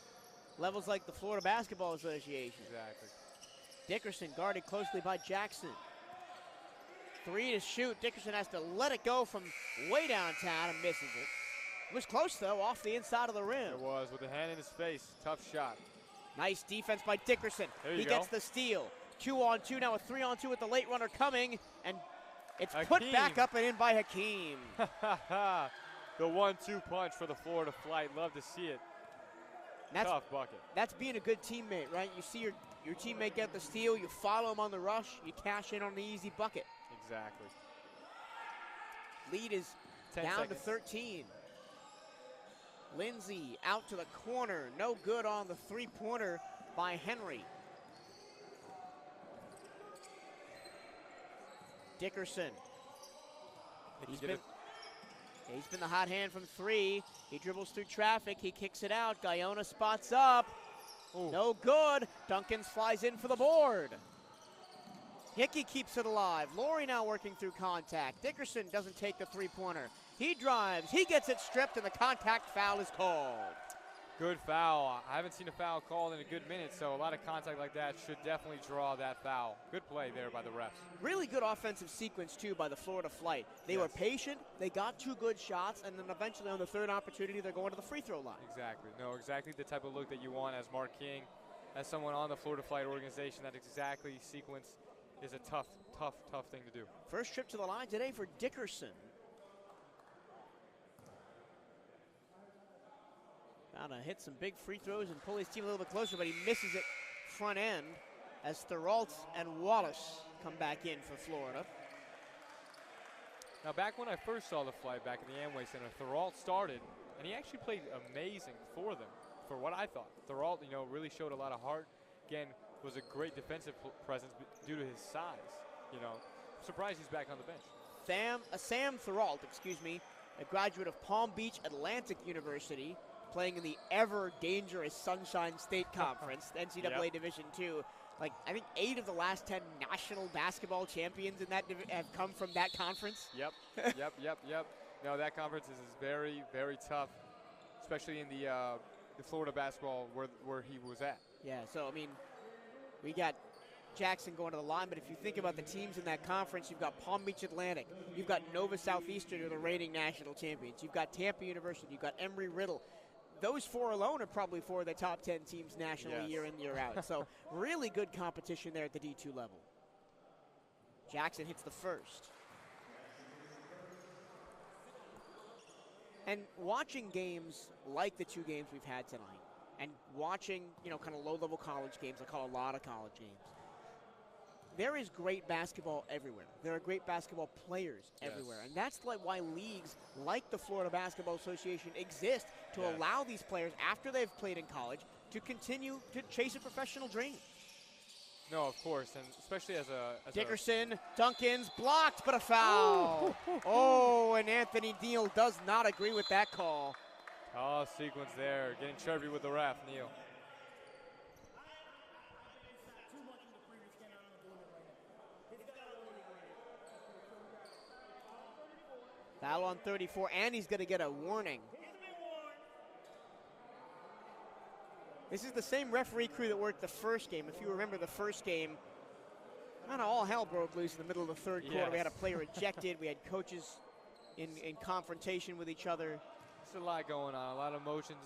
Levels like the Florida Basketball Association. Exactly. Dickerson guarded closely by Jackson. 3 to shoot. Dickerson has to let it go from way downtown and misses it. It was close, though, off the inside of the rim. It was with a hand in his face. Tough shot. Nice defense by Dickerson. There you He go. gets the steal. 2-on-2, now a 3-on-2 with the late runner coming, and it's put Hakeem. back up and in by Hakeem. The 1-2 punch for the Florida Flight. Love to see it. That's, Tough bucket. that's being a good teammate, right? You see your teammate get the steal, you follow him on the rush, you cash in on the easy bucket. Exactly. Lead is 10 down seconds. to 13. Lindsay out to the corner. No good on the three-pointer by Henry. Dickerson. He's been the hot hand from 3. He dribbles through traffic. He kicks it out. Guyona spots up. Ooh. No good. Duncans flies in for the board. Hickey keeps it alive. Laurie now working through contact. Dickerson doesn't take the three-pointer. He drives. He gets it stripped, and the contact foul is called. Good foul. I haven't seen a foul called in a good minute, so a lot of contact like that should definitely draw that foul. Good play there by the refs. Really good offensive sequence, too, by the Florida Flight. They were patient. They got 2 good shots, and then eventually on the 3rd opportunity, they're going to the free throw line. Exactly. No, exactly the type of look that you want as Mark King, as someone on the Florida Flight organization. That exactly sequence is a tough thing to do. First trip to the line today for Dickerson. Bound to hit some big free throws and pull his team a little bit closer, but he misses it front end as Thuralt and Wallace come back in for Florida. Now, back when I first saw the Flight back in the Amway Center, Thuralt started, and he actually played amazing for them, for what I thought. Thuralt, really showed a lot of heart. Again, was a great defensive presence due to his size. Surprised he's back on the bench. Sam Thuralt, a graduate of Palm Beach Atlantic University, playing in the ever dangerous Sunshine State Conference, NCAA Division II. I think 8 of the last 10 national basketball champions in that have come from that conference. Yep. No, that conference is very, very tough, especially in the Florida basketball where he was at. Yeah, so, we got Jackson going to the line, but if you think about the teams in that conference, you've got Palm Beach Atlantic, you've got Nova Southeastern, who are the reigning national champions, you've got Tampa University, you've got Embry-Riddle. Those 4 alone are probably 4 of the top 10 teams nationally year in, year out. So really good competition there at the D2 level. Jackson hits the first. And watching games like the 2 games we've had tonight, and watching, kind of low-level college games, I call a lot of college games, there is great basketball everywhere. There are great basketball players everywhere. And that's why leagues like the Florida Basketball Association exist, to allow these players, after they've played in college, to continue to chase a professional dream. No, of course, and especially as Dickerson, Duncans, blocked, but a foul. Oh, and Anthony Neal does not agree with that call. Oh, sequence there. Getting chirpy with the ref, Neal. Foul on 34, and he's going to get a warning. This is the same referee crew that worked the first game. If you remember the first game, kind of all hell broke loose in the middle of the 3rd quarter. We had a player ejected. We had coaches in confrontation with each other. There's a lot going on, a lot of emotions.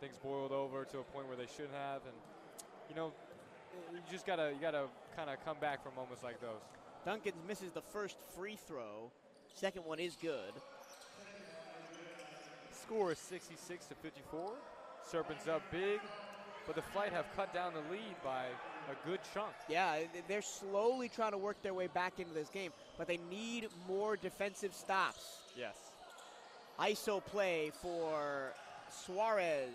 Things boiled over to a point where they shouldn't have, and you gotta kind of come back from moments like those. Duncans misses the first free throw. Second one is good. Score is 66-54. Serpents up big, but the Flight have cut down the lead by a good chunk. Yeah, they're slowly trying to work their way back into this game, but they need more defensive stops. Yes. ISO play for Suarez.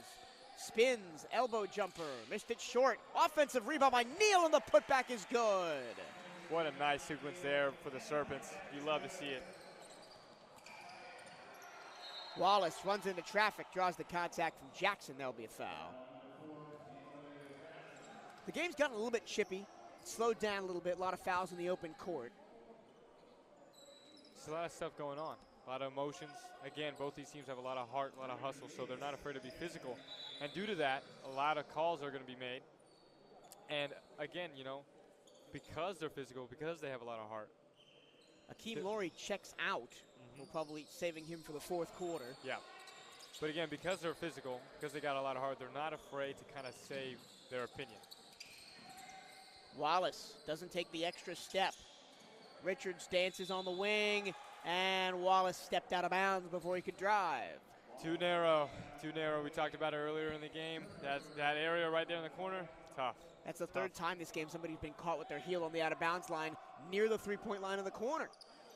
Spins, elbow jumper, missed it short. Offensive rebound by Neal, and the putback is good. What a nice sequence there for the Serpents. You love to see it. Wallace runs into traffic, draws the contact from Jackson. That'll be a foul. The game's gotten a little bit chippy, slowed down a little bit, a lot of fouls in the open court. There's a lot of stuff going on. a lot of emotions. Again, both these teams have a lot of heart, a lot of hustle, so they're not afraid to be physical. And due to that, a lot of calls are going to be made. And again, you know, because they're physical, because they have a lot of heart. Akeem Laurie checks out. We'll probably saving him for the fourth quarter. Yeah. But again, because they're physical, because they got a lot of heart, they're not afraid to kind of say their opinion. Wallace doesn't take the extra step. Richards dances on the wing, and Wallace stepped out of bounds before he could drive. Too narrow, too narrow. We talked about it earlier in the game. That area right there in the corner, tough. That's the third time this game somebody's been caught with their heel on the out-of-bounds line near the three-point line of the corner.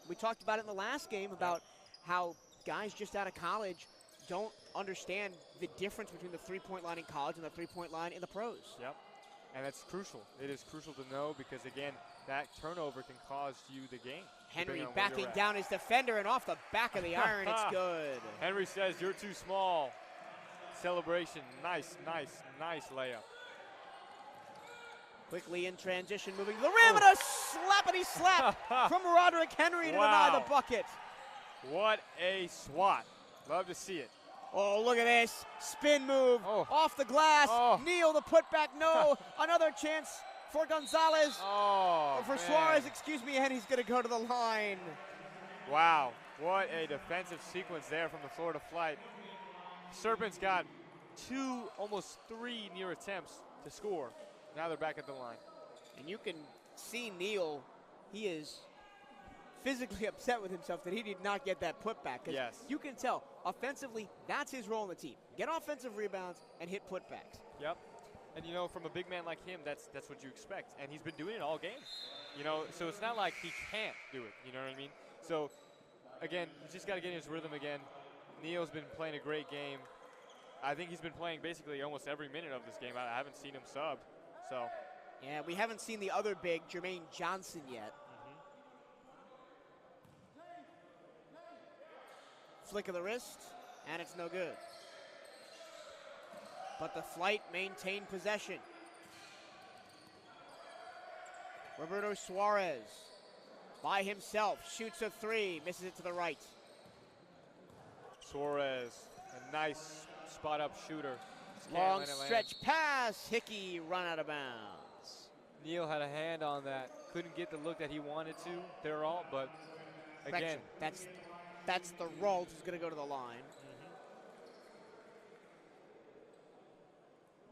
We talked about it in the last game about how guys just out of college don't understand the difference between the three-point line in college and the three-point line in the pros. Yep, and it's crucial. It is crucial to know because, again, that turnover can cost you the game. Henry backing down his defender, and off the back of the iron, it's good. Henry says, "You're too small." Celebration, nice, nice, nice layup. Quickly in transition, moving to the rim, and a slappity slap from Roderick Henry to deny the bucket. What a swat. Love to see it. Oh, look at this. Spin move off the glass. Neal, the putback, no. Another chance for Gonzalez. For Suarez, excuse me, and he's going to go to the line. Wow, what a defensive sequence there from the Florida Flight. Serpents got 2, almost 3 near attempts to score. Now they're back at the line. And you can see Neal, he is physically upset with himself that he did not get that putback. Yes. You can tell, offensively, that's his role in the team. Get offensive rebounds and hit putbacks. Yep. And, you know, from a big man like him, that's what you expect. And he's been doing it all game. You know, so it's not like he can't do it. You know what I mean? So, again, you just got to get in his rhythm again. Neal's been playing a great game. I think he's been playing basically almost every minute of this game. I haven't seen him sub. So. Yeah, we haven't seen the other big, Jermaine Johnson, yet. Flick of the wrist, and it's no good. But the Flight maintained possession. Roberto Suarez by himself, shoots a 3, misses it to the right. Suarez, a nice spot-up shooter. Long stretch pass, Hickey run out of bounds. Neal had a hand on that. Couldn't get the look that he wanted to there, all, but again. That's the Ralt who's going to go to the line.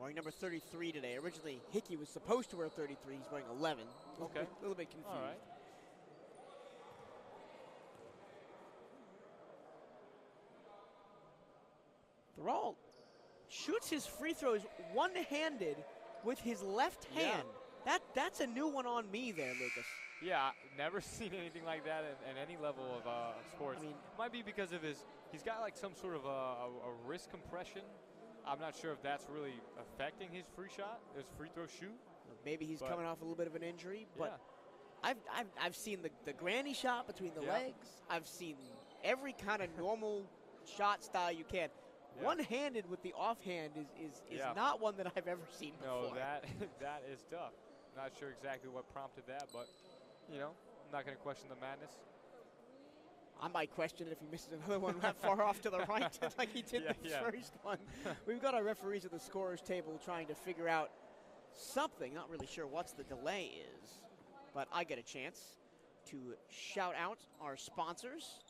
Wearing number 33 today. Originally, Hickey was supposed to wear 33. He's wearing 11. Okay. A little bit confused. All right. Thrall shoots his free throws one-handed with his left hand. That's a new one on me there, Lucas. Yeah, never seen anything like that at any level of sports. I mean, it might be because of he's got like some sort of a wrist compression. I'm not sure if that's really affecting his free throw shoot. Maybe he's coming off a little bit of an injury, but I've seen the granny shot between the legs. I've seen every kind of normal shot style you can. Yeah. One-handed with the offhand is not one that I've ever seen before. No, that is tough. Not sure exactly what prompted that, but you know, I'm not going to question the madness. I might question it if he misses another one that far off to the right, like he did the first one. We've got our referees at the scorer's table trying to figure out something. Not really sure what's the delay is, but I get a chance to shout out our sponsors.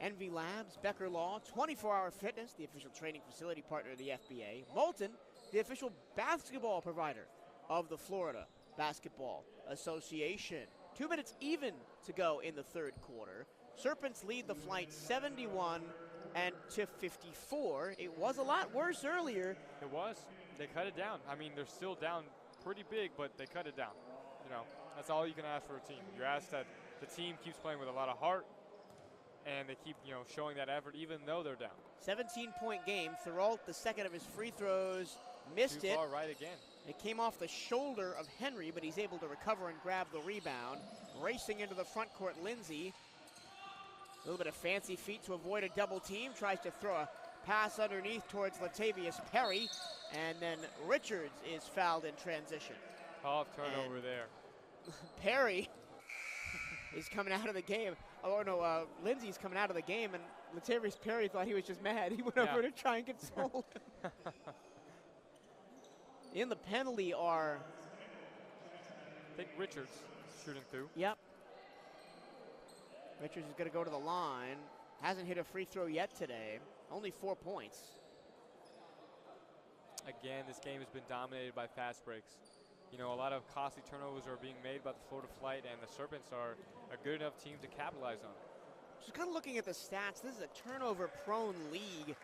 NV Labs, Becker Law, 24-Hour Fitness, the official training facility partner of the FBA. Molten, the official basketball provider of the Florida Basketball Association. 2 minutes even to go in the third quarter. Serpents lead the Flight 71 to 54. It was a lot worse earlier. It was. They cut it down. I mean, they're still down pretty big, but they cut it down. You know, that's all you can ask for a team. You ask that the team keeps playing with a lot of heart, and they keep, you know, showing that effort even though they're down. 17-point game. Thuralt, the second of his free throws, missed it. Too far right again. It came off the shoulder of Henry, but he's able to recover and grab the rebound. Racing into the front court, Lindsay. A little bit of fancy feet to avoid a double team. Tries to throw a pass underneath towards Latavius Perry. And then Richards is fouled in transition. Tough turnover there. Perry is coming out of the game. Oh, no, Lindsey's coming out of the game, and Latavius Perry thought he was just mad. He went over to try and console him. In the penalty are... I think Richards shooting through. Yep. Richards is going to go to the line. Hasn't hit a free throw yet today. Only 4 points. Again, this game has been dominated by fast breaks. You know, a lot of costly turnovers are being made by the Florida Flight, and the Serpents are a good enough team to capitalize on. Just kind of looking at the stats, this is a turnover-prone league.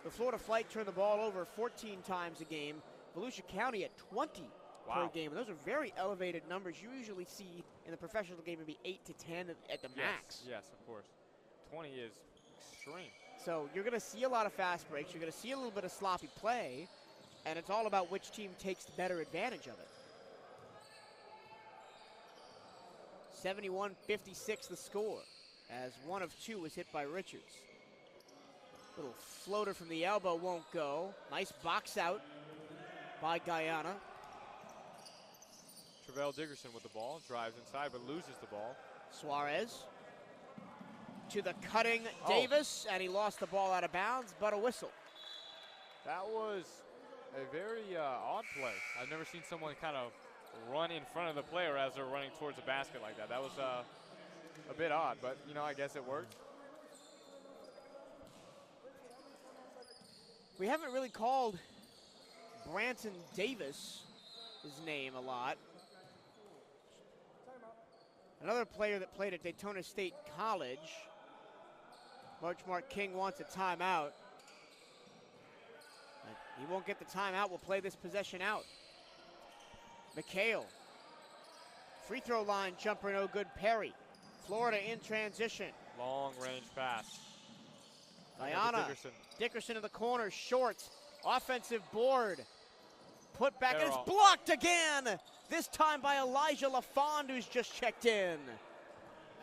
The Florida Flight turned the ball over 14 times a game. Volusia County at 20 per game. And those are very elevated numbers. You usually see in the professional game maybe 8 to 10 at the max. Yes, of course. 20 is extreme. So you're going to see a lot of fast breaks. You're going to see a little bit of sloppy play, and it's all about which team takes better advantage of it. 71-56 the score, as 1 of 2 was hit by Richards. Little floater from the elbow won't go. Nice box out by Guyana. Travell Dickerson with the ball, drives inside but loses the ball. Suarez to the cutting Davis, and he lost the ball out of bounds, but a whistle. That was a very odd play. I've never seen someone kind of run in front of the player as they're running towards the basket like that. That was a bit odd, but, you know, I guess it worked. We haven't really called Branton Davis his name a lot. Another player that played at Daytona State College. Mark King wants a timeout. But he won't get the timeout. We'll play this possession out. McHale. Free throw line jumper, no good. Perry. Florida in transition. Long range pass. Guyana. Dickerson in the corner, short. Offensive board. Put back, and it's blocked again. This time by Elijah LaFond, who's just checked in.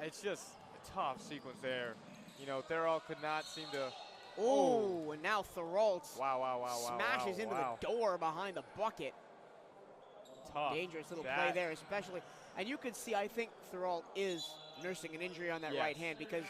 It's just a tough sequence there. You know, Therrell could not seem to. Oh, and now Thoroltz smashes into the door behind the bucket. Tough. Dangerous little play there, especially. And you can see, I think Thoroltz is nursing an injury on that right hand, because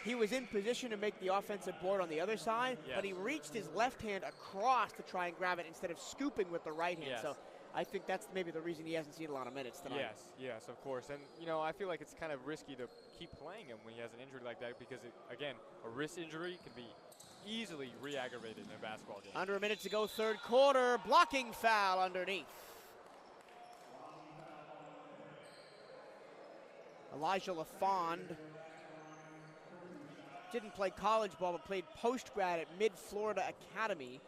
he was in position to make the offensive board on the other side, but he reached his left hand across to try and grab it instead of scooping with the right hand. So I think that's maybe the reason he hasn't seen a lot of minutes tonight. Yes, of course. And, you know, I feel like it's kind of risky to keep playing him when he has an injury like that, because, again, a wrist injury can be easily re-aggravated in a basketball game. Under a minute to go, third quarter. Blocking foul underneath. Elijah LaFond didn't play college ball, but played post-grad at Mid-Florida Academy.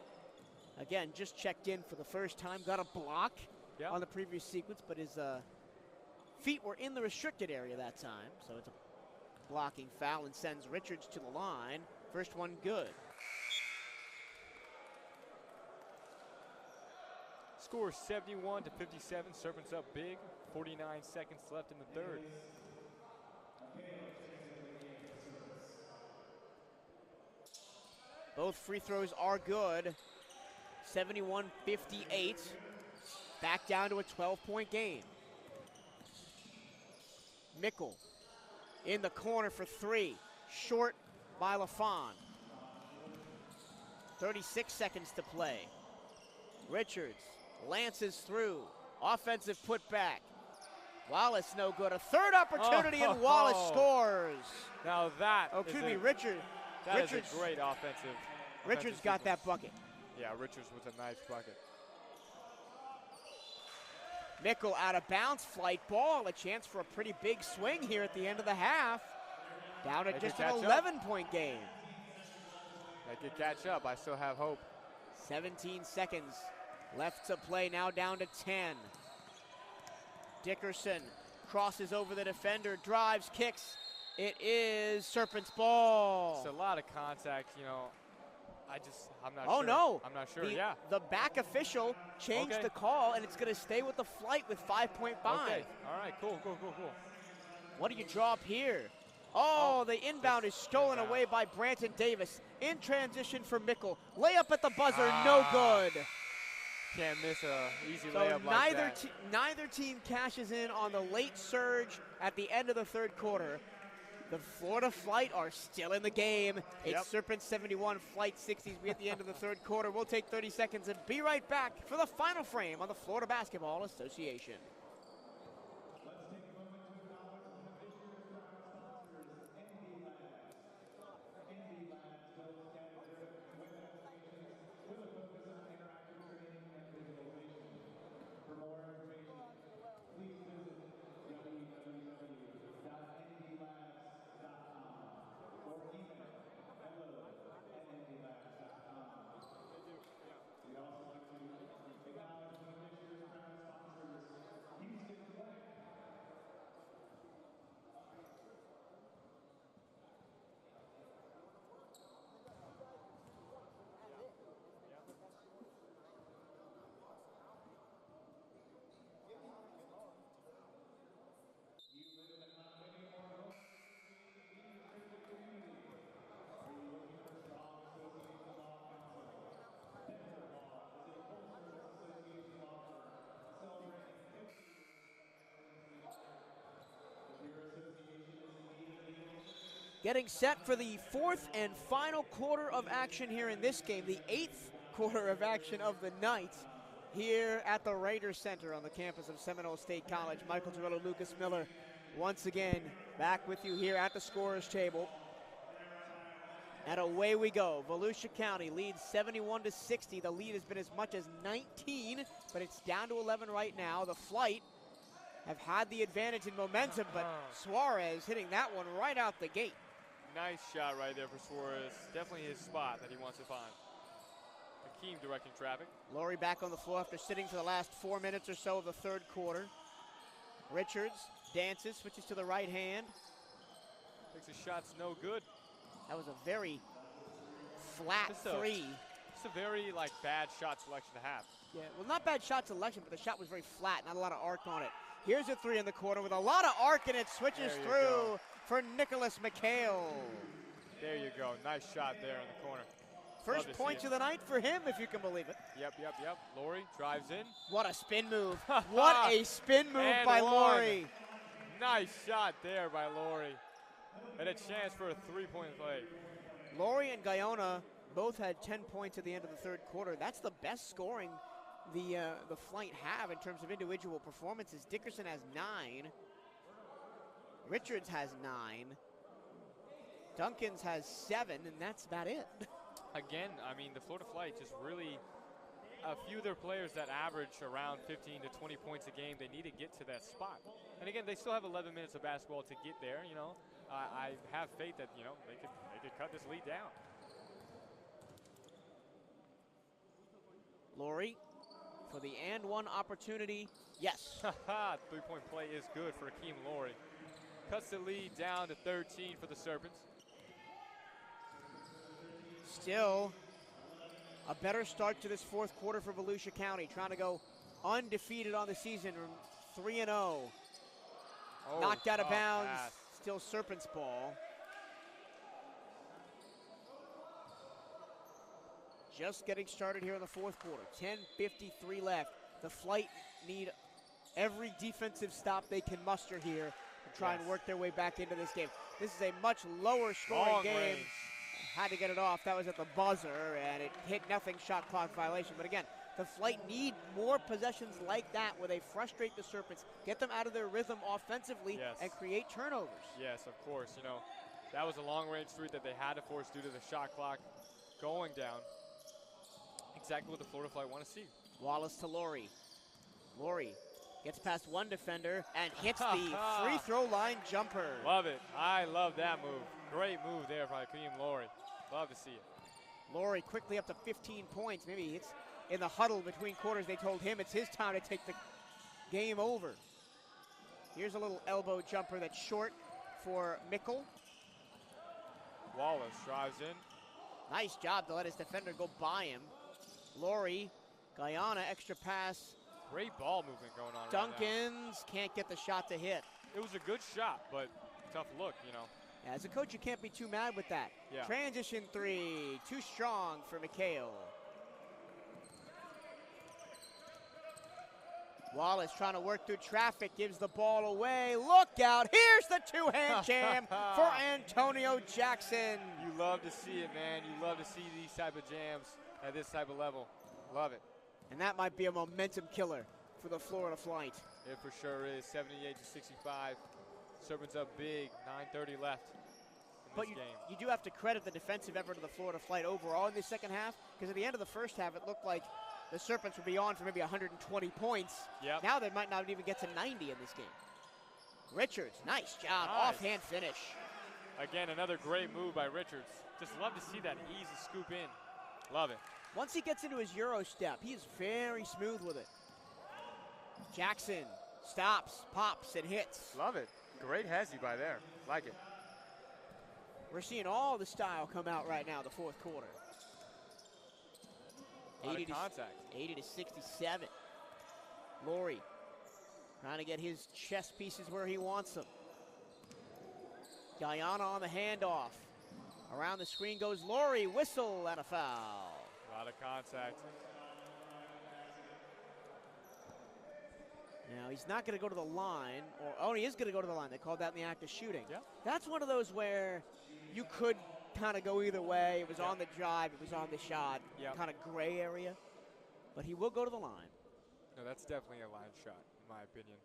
Again, just checked in for the first time. Got a block on the previous sequence, but his feet were in the restricted area that time. So it's a blocking foul and sends Richards to the line. First one good. Score 71-57. Serpents up big. 49 seconds left in the third. Both free throws are good. 71-58. Back down to a 12-point game. Mickle in the corner for 3. Short by LaFond. 36 seconds to play. Richards lances through. Offensive putback. Wallace no good. A third opportunity and Wallace scores. Now that Richards. That is a great offensive. Richards got that bucket. Yeah, Richards with a nice bucket. Mickle out of bounds, flight ball. A chance for a pretty big swing here at the end of the half. Down to just an 11-point game. They could catch up. I still have hope. 17 seconds left to play. Now down to 10. Dickerson crosses over the defender, drives, kicks. It is Serpents ball. It's a lot of contact, you know. I'm not sure. Oh, no. I'm not sure, The back official changed the call, and it's going to stay with the flight with 5.5. Okay, all right, cool. What do you draw up here? Oh, the inbound is stolen away by Branton Davis. In transition for Mickle. Layup at the buzzer, no good. Can't miss a easy So layup like that. neither team cashes in on the late surge at the end of the third quarter. The Florida Flight are still in the game. It's Yep. Serpents 71, Flight 60s. We at the end of the third quarter. We'll take 30 seconds and be right back for the final frame on the Florida Basketball Association. Getting set for the fourth and final quarter of action here in this game, the eighth quarter of action of the night here at the Raiders Center on the campus of Seminole State College. Michael Torello, Lucas Miller, once again back with you here at the scorer's table. And away we go. Volusia County leads 71-60. The lead has been as much as 19, but it's down to 11 right now. The Flight have had the advantage in momentum, but Suarez hitting that one right out the gate. Nice shot right there for Suarez. Definitely his spot that he wants to find. Hakeem directing traffic. Laurie back on the floor after sitting for the last 4 minutes or so of the third quarter. Richards dances, switches to the right hand. Thinks his shot's no good. That was a very flat three. It's a very bad shot selection to have. Yeah, well, not bad shot selection, but the shot was very flat, not a lot of arc on it. Here's a three in the corner with a lot of arc, and it switches through for Nicholas McHale. There you go. Nice shot there in the corner. First points of the night for him, if you can believe it. Yep. Laurie drives in. What a spin move. What a spin move by Laurie. Nice shot there by Laurie. And a chance for a three-point play. Laurie and Guyana both had 10 points at the end of the third quarter. That's the best scoring the Flight have in terms of individual performances. Dickerson has 9. Richards has 9. Duncans has 7, and that's about it. Again, I mean, the Florida Flight just really, a few of their players that average around 15 to 20 points a game, they need to get to that spot. And again, they still have 11 minutes of basketball to get there, I have faith that, they could cut this lead down. Laurie for the and one opportunity. Yes. Three-point play is good for Hakeem Laurie. Cuts the lead down to 13 for the Serpents. Still a better start to this fourth quarter for Volusia County, trying to go undefeated on the season, 3-0. Knocked out of bounds, pass. Still Serpents ball. Just getting started here in the fourth quarter, 10:53 left. The Flight need every defensive stop they can muster here to try and work their way back into this game. This is a much lower scoring Long game. range. Had to get it off. That was at the buzzer, and it hit nothing, shot clock violation. But again, the Flight need more possessions like that where they frustrate the Serpents, get them out of their rhythm offensively, and create turnovers. Yes, of course. That was a long-range three that they had to force due to the shot clock going down. Exactly what the Florida Flight want to see. Wallace to Laurie. Laurie gets past one defender and hits the free throw line jumper. Love it. I love that move. Great move there by Hakeem Laurie. Love to see it. Laurie quickly up to 15 points. Maybe it's in the huddle between quarters. They told him it's his time to take the game over. Here's a little elbow jumper that's short for Mickle. Wallace drives in. Nice job to let his defender go by him. Laurie, Guyana, extra pass. Great ball movement going on. Duncans can't get the shot to hit. It was a good shot, but tough look, Yeah, as a coach, you can't be too mad with that. Yeah. Transition three, too strong for McHale. Wallace trying to work through traffic, gives the ball away. Look out, here's the two-hand jam for Antonio Jackson. You love to see it, man. You love to see these type of jams at this type of level. Love it. And that might be a momentum killer for the Florida Flight. It for sure is. 78-65. Serpents up big. 9:30 left in But this game. you do have to credit the defensive effort of the Florida Flight overall in the second half, because at the end of the first half, it looked like the Serpents would be on for maybe 120 points. Yep. Now they might not even get to 90 in this game. Richards, nice job, Nice. offhand finish. Again, another great move by Richards. Just love to see that easy scoop in. Love it. Once he gets into his Euro step, he is very smooth with it. Jackson stops, pops, and hits. Love it. Great hezzy by there. Like it. We're seeing all the style come out right now, the fourth quarter. A lot of contact. 80-67. Laurie trying to get his chess pieces where he wants them. Guyana on the handoff. Around the screen goes Laurie, whistle and a foul. A lot of contact. Now he's not going to go to the line, or he is going to go to the line. They called that in the act of shooting. Yeah. That's one of those where you could kind of go either way. It was on the drive, it was on the shot, Yep. kind of gray area. But he will go to the line. No, that's definitely a line shot, in my opinion.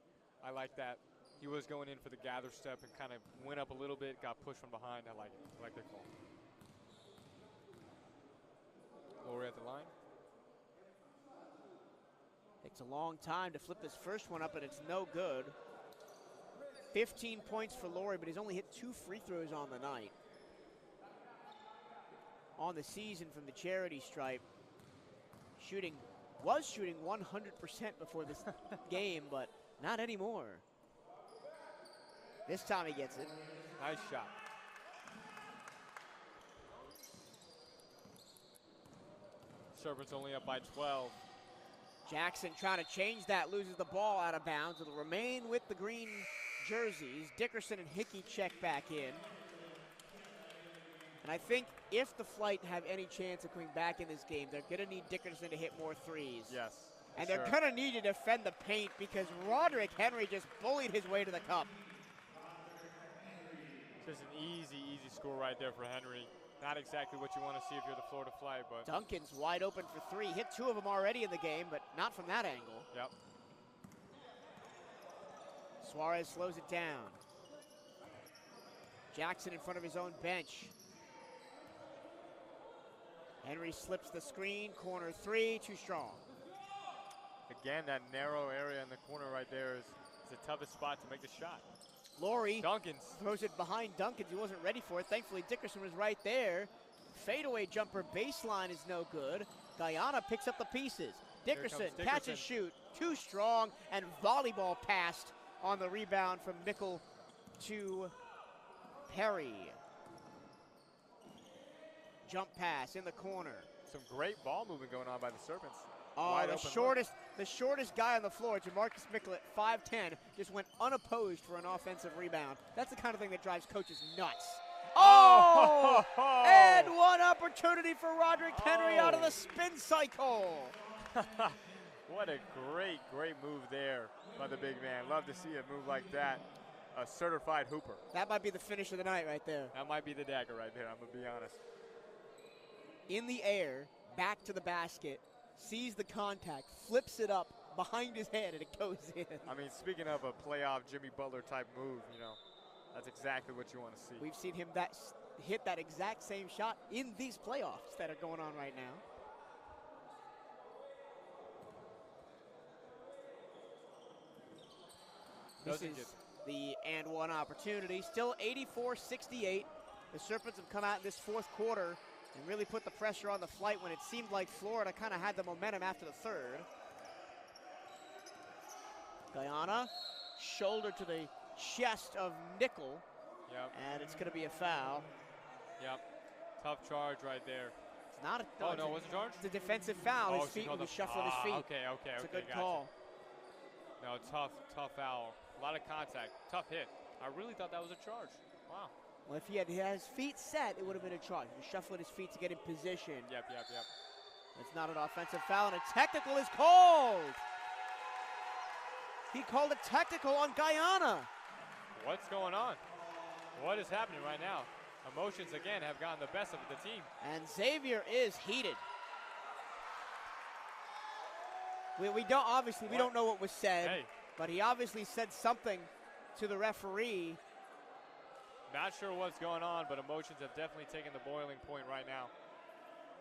I like that. He was going in for the gather step and kind of went up a little bit, got pushed from behind. I like it. I like their call. Laurie at the line. Takes a long time to flip this first one up, and it's no good. 15 points for Laurie, but he's only hit 2 free throws on the night. On the season from the charity stripe, was shooting 100% before this game, but not anymore. This time he gets it. Nice shot. Serpents only up by 12. Jackson trying to change that, loses the ball out of bounds. It'll remain with the green jerseys. Dickerson and Hickey check back in. And I think if the Flight have any chance of coming back in this game, they're going to need Dickerson to hit more threes. Yes. And they're going to need to defend the paint because Roderick Henry just bullied his way to the cup. Just an easy score right there for Henry. Not exactly what you want to see if you're the Florida Flight, but Duncan's wide open for 3. Hit 2 of them already in the game, but not from that angle. yep. Suarez slows it down. Jackson in front of his own bench. Henry slips the screen, corner 3, too strong. Again, that narrow area in the corner right there is the toughest spot to make the shot. Laurie Duncans. throws it behind Duncans. He wasn't ready for it. Thankfully, Dickerson was right there. Fadeaway jumper baseline is no good. Guyana picks up the pieces. Dickerson, Dickerson. catch and shoot. Too strong, and volleyball passed on the rebound from Mickle to Perry. Jump pass in the corner. Some great ball movement going on by the Serpents. Oh, Wide the open shortest guy on the floor, Jamarcus Mickle at 5'10", just went unopposed for an offensive rebound. That's the kind of thing that drives coaches nuts. Oh! And one opportunity for Roderick Henry out of the spin cycle. What a great move there by the big man. Love to see a move like that. A certified hooper. That might be the finish of the night right there. That might be the dagger right there, I'm going to be honest. In the air, back to the basket, sees the contact, flips it up behind his head, and it goes in. I mean, speaking of a playoff Jimmy Butler type move, you know, that's exactly what you want to see. We've seen him hit that exact same shot in these playoffs that are going on right now. This is the and one opportunity. Still 84-68. The Serpents have come out in this fourth quarter and really put the pressure on the Flight when it seemed like Florida kind of had the momentum after the third. Guyana, shoulder to the chest of Nickel. Yep. And it's going to be a foul. Yep. Tough charge right there. It's not a Oh, no, it wasn't charge? It's a defensive foul. His feet, he was shuffling his feet. Okay. It's a good gotcha. call. No, tough foul. A lot of contact. Tough hit. I really thought that was a charge. Wow. Well, if he had his feet set, it would have been a charge. He was shuffling his feet to get in position. Yep. It's not an offensive foul, and a technical is called. He called a technical on Guyana. What's going on? What is happening right now? Emotions, again, have gotten the best of the team. And Xavier is heated. We don't know what was said, Hey. but he obviously said something to the referee. Not sure what's going on, but emotions have definitely taken the boiling point right now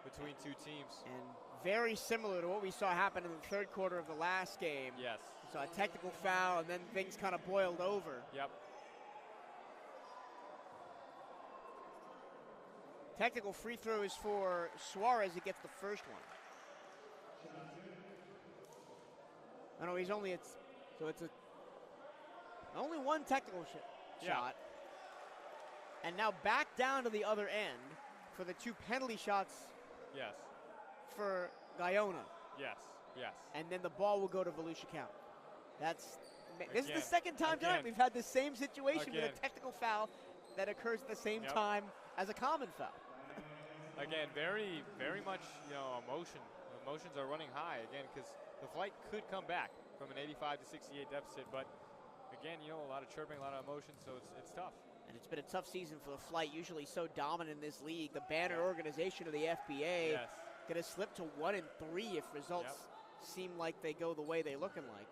between two teams. And very similar to what we saw happen in the third quarter of the last game. Yes. We saw a technical foul, and then things kind of boiled over. Yep. Technical free throw is for Suarez. He gets the first one. I know he's only only one technical shot. And now back down to the other end for the 2 penalty shots Yes. for Guyana. Yes. Yes. And then the ball will go to Volusia County. This is Again. the second time tonight Again. we've had the same situation with Again. a technical foul that occurs at the same Yep. time as a common foul. Again, very, very much, emotion. Emotions are running high again because the flight could come back from an 85 to 68 deficit. But again, a lot of chirping, a lot of emotion, so it's tough. And it's been a tough season for the Flight, usually so dominant in this league. The banner organization of the FBA Yes. going to slip to 1-3 if results seem like they go the way they're looking like.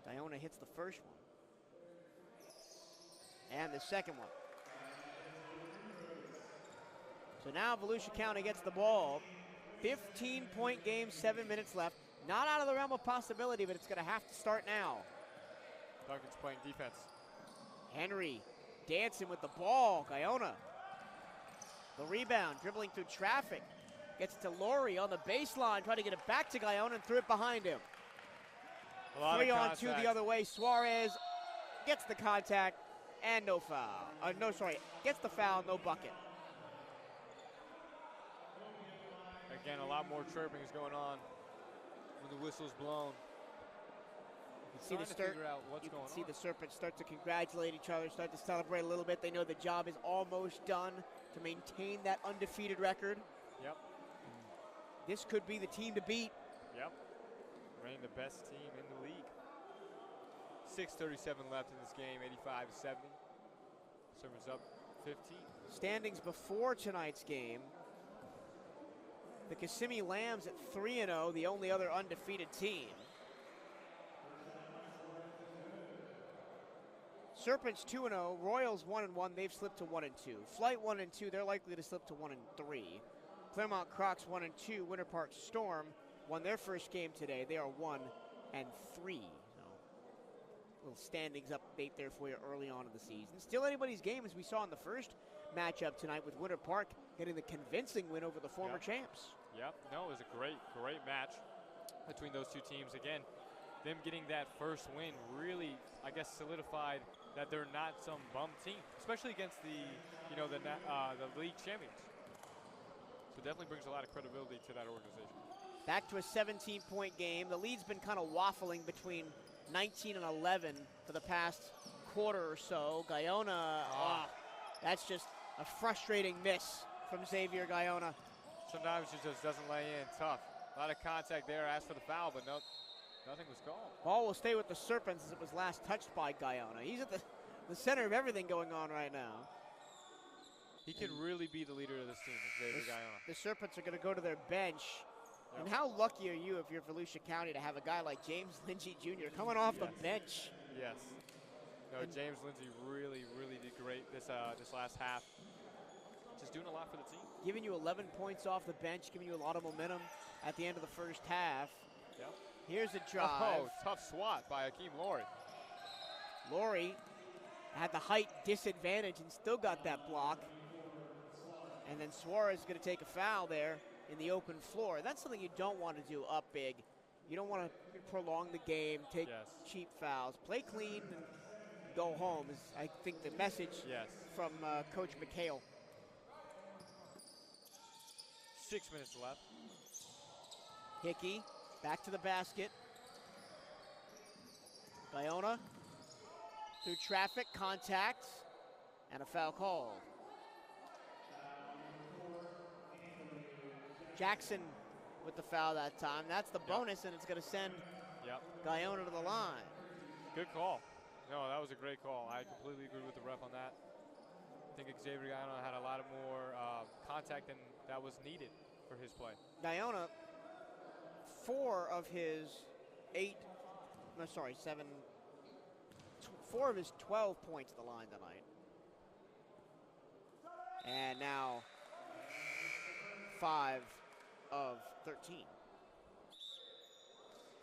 Guyana hits the first one. And the second one. So now Volusia County gets the ball. 15-point game, 7 minutes left. Not out of the realm of possibility, but it's going to have to start now. Duncan's playing defense. Henry dancing with the ball. Guyana. The rebound, dribbling through traffic. Gets to Laurie on the baseline, trying to get it back to Guyana and threw it behind him. A lot 3 of on 2 contact. the other way. Suarez gets the contact and no foul. Gets the foul, no bucket. Again, a lot more chirping is going on when the whistle's blown. See Trying to figure out what's you going can see on. the Serpents start to congratulate each other, start to celebrate a little bit. They know the job is almost done to maintain that undefeated record. Yep. This could be the team to beat. Yep. Reigning the best team in the league. 6:37 left in this game, 85 to 70. Serpents up 15. Standings before tonight's game. The Kissimmee Lambs at 3-0, the only other undefeated team. Serpents 2-0, Royals 1-1, they've slipped to 1-2. Flight 1-2, they're likely to slip to 1-3. Claremont Crocs 1-2, Winter Park Storm won their first game today. They are 1-3. So, little standings update there for you early on in the season. Still anybody's game, as we saw in the first matchup tonight with Winter Park getting the convincing win over the former champs. Yep. No, it was a great, great match between those two teams. Again, them getting that first win really, I guess, solidified that they're not some bum team, especially against the league champions. So definitely brings a lot of credibility to that organization. Back to a 17-point game. The lead's been kind of waffling between 19 and 11 for the past quarter or so. Guyana, that's just a frustrating miss from Xavier Guyana. Sometimes it just doesn't lay in. Tough. A lot of contact there. Asked for the foul, but nothing was called. Ball will stay with the Serpents as it was last touched by Guyana. He's at the center of everything going on right now. He could really be the leader of this team, Xavier Guyana. The Serpents are going to go to their bench. Yep. And how lucky are you if you're Volusia County to have a guy like James Lindsay Jr. coming off the bench? Yes. No, James Lindsay really, really did great this last half. Just doing a lot for the team. Giving you 11 points off the bench, giving you a lot of momentum at the end of the first half. Yep. Here's a drive. Oh, tough swat by Akeem Laurie. Laurie had the height disadvantage and still got that block. And then Suarez is going to take a foul there in the open floor. That's something you don't want to do up big. You don't want to prolong the game, take cheap fouls. Play clean and go home is, I think, the message from Coach McHale. 6 minutes left. Hickey back to the basket. Guyana through traffic, contact, and a foul called. Jackson with the foul that time. That's the bonus, and it's going to send Yep. Guyona to the line. Good call. No, that was a great call. I completely agree with the ref on that. I think Xavier Guyana had a lot of more contact than that was needed for his play. Guyona, 4 of his 12 points at the line tonight. And now 5 of 13.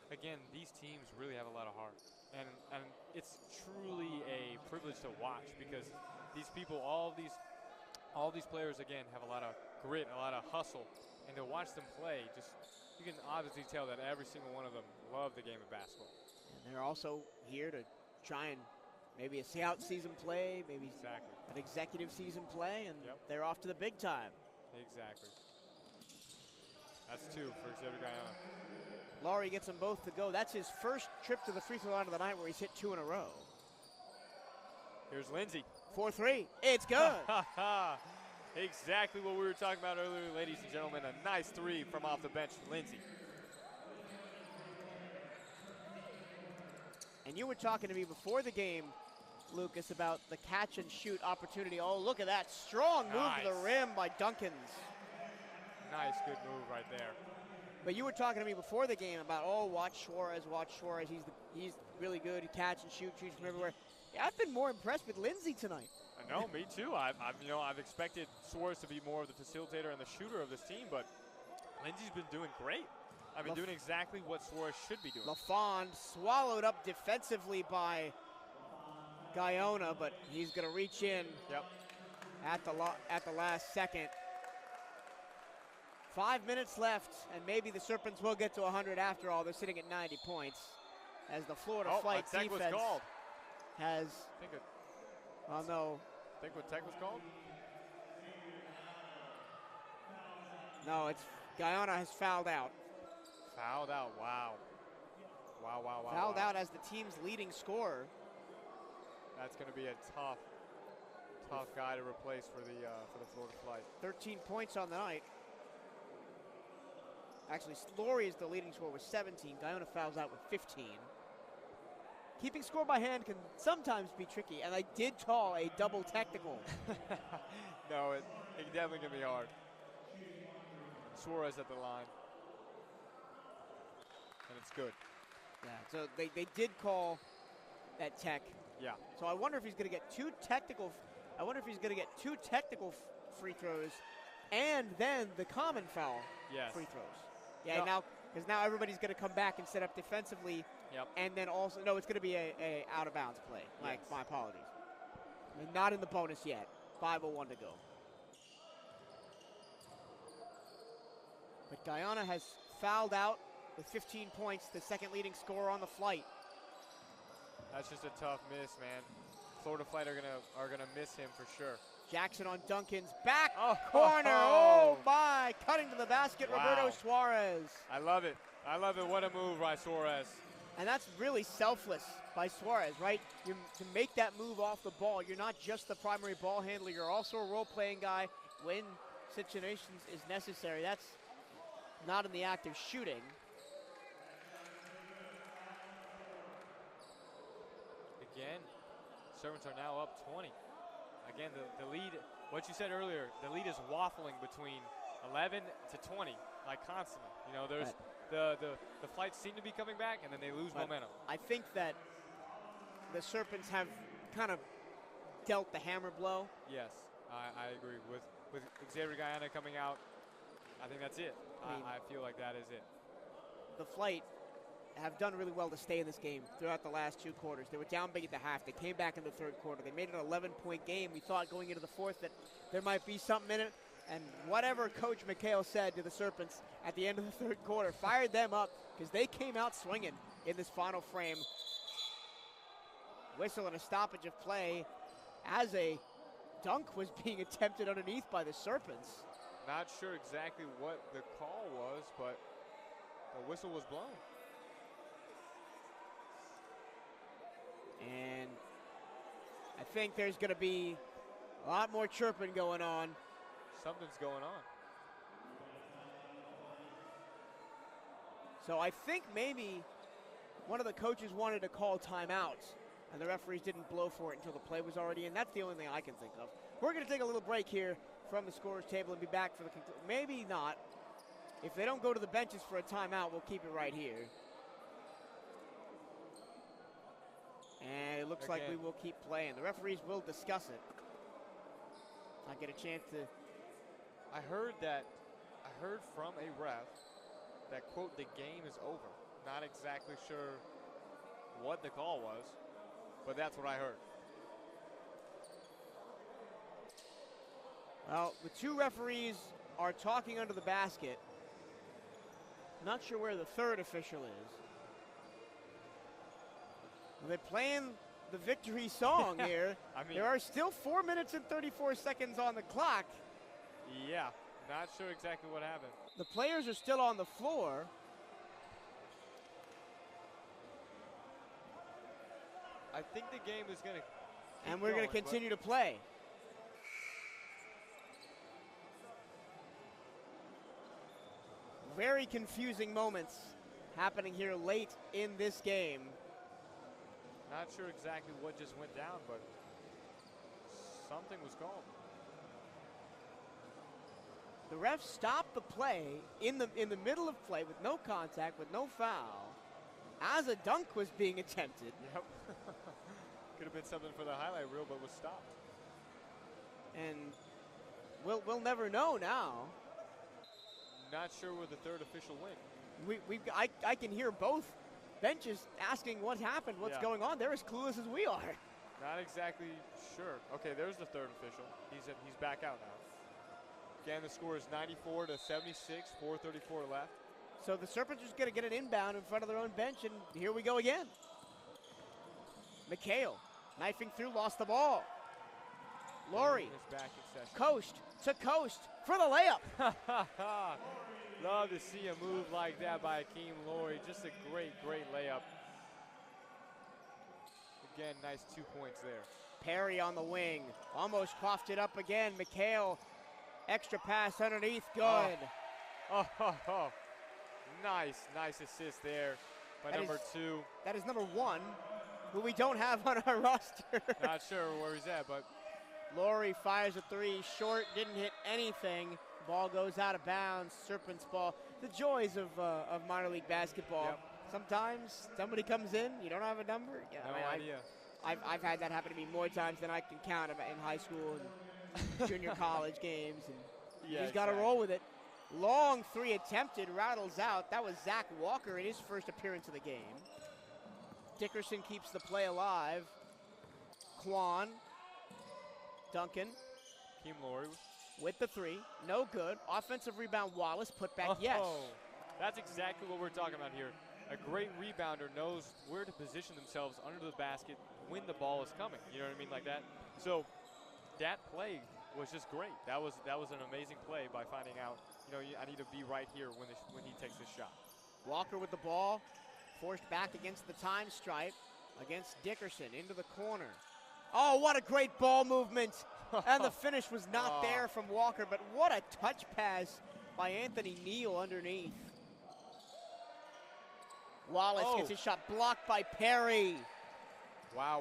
Again, these teams really have a lot of heart. And it's truly a privilege to watch because these people, all these players, again, have a lot of grit, a lot of hustle. And to watch them play, you can obviously tell that every single one of them love the game of basketball. And they're also here to try and maybe a scout season play, maybe Exactly. an executive season play, and Yep. they're off to the big time. Exactly. That's 2 for Xavier Guyana. Laurie gets them both to go. That's his first trip to the free throw line of the night where he's hit 2 in a row. Here's Lindsay. 4-3. It's good. Exactly what we were talking about earlier, ladies and gentlemen. A nice 3 from off the bench, Lindsay. And you were talking to me before the game, Lucas, about the catch and shoot opportunity. Oh, look at that strong move to the Nice. rim by Duncans. Nice, good move right there. But you were talking to me before the game about, oh, watch Suarez. He's really good. He catch and shoot, shoots from everywhere. Yeah, I've been more impressed with Lindsay tonight. No, me too. I've expected Suarez to be more of the facilitator and the shooter of this team, but Lindsay's been doing great. I've been doing exactly what Suarez should be doing. LaFond swallowed up defensively by Guyona, but he's going to reach in Yep. at the last second. 5 minutes left, and maybe the Serpents will get to 100 after all. They're sitting at 90 points as the Florida Flight a tech was defense called. has, I think what tech was called? no, it's Guyana has fouled out. Fouled out. Wow. Wow. Fouled out as the team's leading scorer. That's going to be a tough guy to replace for the Florida Flight. 13 points on the night. Actually, Laurie is the leading scorer with 17. Guyana fouls out with 15. Keeping score by hand can sometimes be tricky, and I did call a double technical. No, it definitely can be hard. Suarez at the line. And it's good. Yeah, so they did call that tech. Yeah. So I wonder if he's going to get two technical free throws and then the common foul Yes. free throws. Yeah, No. because now everybody's going to come back and set up defensively. Yep. And then also, no, it's going to be a out of bounds play. Like, Yes. my apologies. I mean, not in the bonus yet. 5:01 to go. But Guyana has fouled out with 15 points, the second leading scorer on the Flight. That's just a tough miss, man. Florida Flight are gonna miss him for sure. Jackson on Duncan's back Oh. corner. Oh, my. Cutting to the basket, Wow. Roberto Suarez. I love it. What a move by Suarez. And that's really selfless by Suarez, right? To make that move off the ball, you're not just the primary ball handler, you're also a role-playing guy when situations is necessary. That's not in the act of shooting. Again, Serpents are now up 20. Again, the lead, what you said earlier, the lead is waffling between 11 to 20, like constantly. You know, there's the Flights seem to be coming back, and then they lose momentum. I think that the Serpents have kind of dealt the hammer blow. Yes, I agree. With Xavier Guyana coming out, I think that's it. I feel like that is it. The Flight have done really well to stay in this game throughout the last two quarters. They were down big at the half. They came back in the third quarter. They made it an 11-point game. We thought going into the fourth that there might be something in it. And whatever Coach McHale said to the Serpents at the end of the third quarter fired them up because they came out swinging in this final frame. Whistle and a stoppage of play as a dunk was being attempted underneath by the Serpents. Not sure exactly what the call was, but the whistle was blown. And I think there's going to be a lot more chirping going on. Something's going on. So I think maybe one of the coaches wanted to call timeouts, and the referees didn't blow for it until the play was already in. That's the only thing I can think of. We're going to take a little break here from the scorer's table and be back for the conclusion. Maybe not. If they don't go to the benches for a timeout, we'll keep it right here. And it looks like we will keep playing. The referees will discuss it. I get a chance to. I heard from a ref that, quote, the game is over. Not exactly sure what the call was, but that's what I heard. Well, the two referees are talking under the basket. Not sure where the third official is. They're playing the victory song here. I mean, there are still 4 minutes and 34 seconds on the clock. Yeah, not sure exactly what happened. The players are still on the floor. I think the game is going to And we're going to continue to play. Very confusing moments happening here late in this game. Not sure exactly what just went down, but something was called. The ref stopped the play in the middle of play with no contact, with no foul, as a dunk was being attempted. Yep. Could have been something for the highlight reel, but was stopped. And we'll never know now. Not sure where the third official went. I can hear both benches asking what happened, what's going on. They're as clueless as we are. Not exactly sure. Okay, there's the third official. He's back out now. Again, the score is 94 to 76, 4:34 left. So the Serpents are just going to get an inbound in front of their own bench, and here we go again. McHale knifing through, lost the ball. Laurie, is back in session. coast to coast for the layup. Love to see a move like that by Akeem Laurie. Just a great, great layup. Again, nice 2 points there. Perry on the wing, almost coughed it up again. McHale, extra pass underneath, good. Oh. Nice assist there by number 2. That is number 1, who we don't have on our roster. Not sure where he's at, but Laurie fires a 3, short, didn't hit anything. Ball goes out of bounds, Serpents ball. The joys of minor league basketball. Yep. Sometimes somebody comes in, you don't have a number. Yeah, no idea. I've had that happen to me more times than I can count in high school and junior college games. And you just got to roll with it. Long 3 attempted, rattles out. That was Zach Walker in his first appearance of the game. Dickerson keeps the play alive. Quan. Duncan. Akeem Laurie with the 3. No good. Offensive rebound, Wallace. Put back, yes. That's exactly what we're talking about here. A great rebounder knows where to position themselves under the basket when the ball is coming. You know what I mean, like that. So that play was just great. That was an amazing play by finding out, I need to be right here when he takes this shot. Walker with the ball, forced back against the time stripe against Dickerson into the corner. Oh, what a great ball movement. And the finish was not there from Walker, but what a touch pass by Anthony Neal underneath. Wallace gets his shot blocked by Perry. Wow.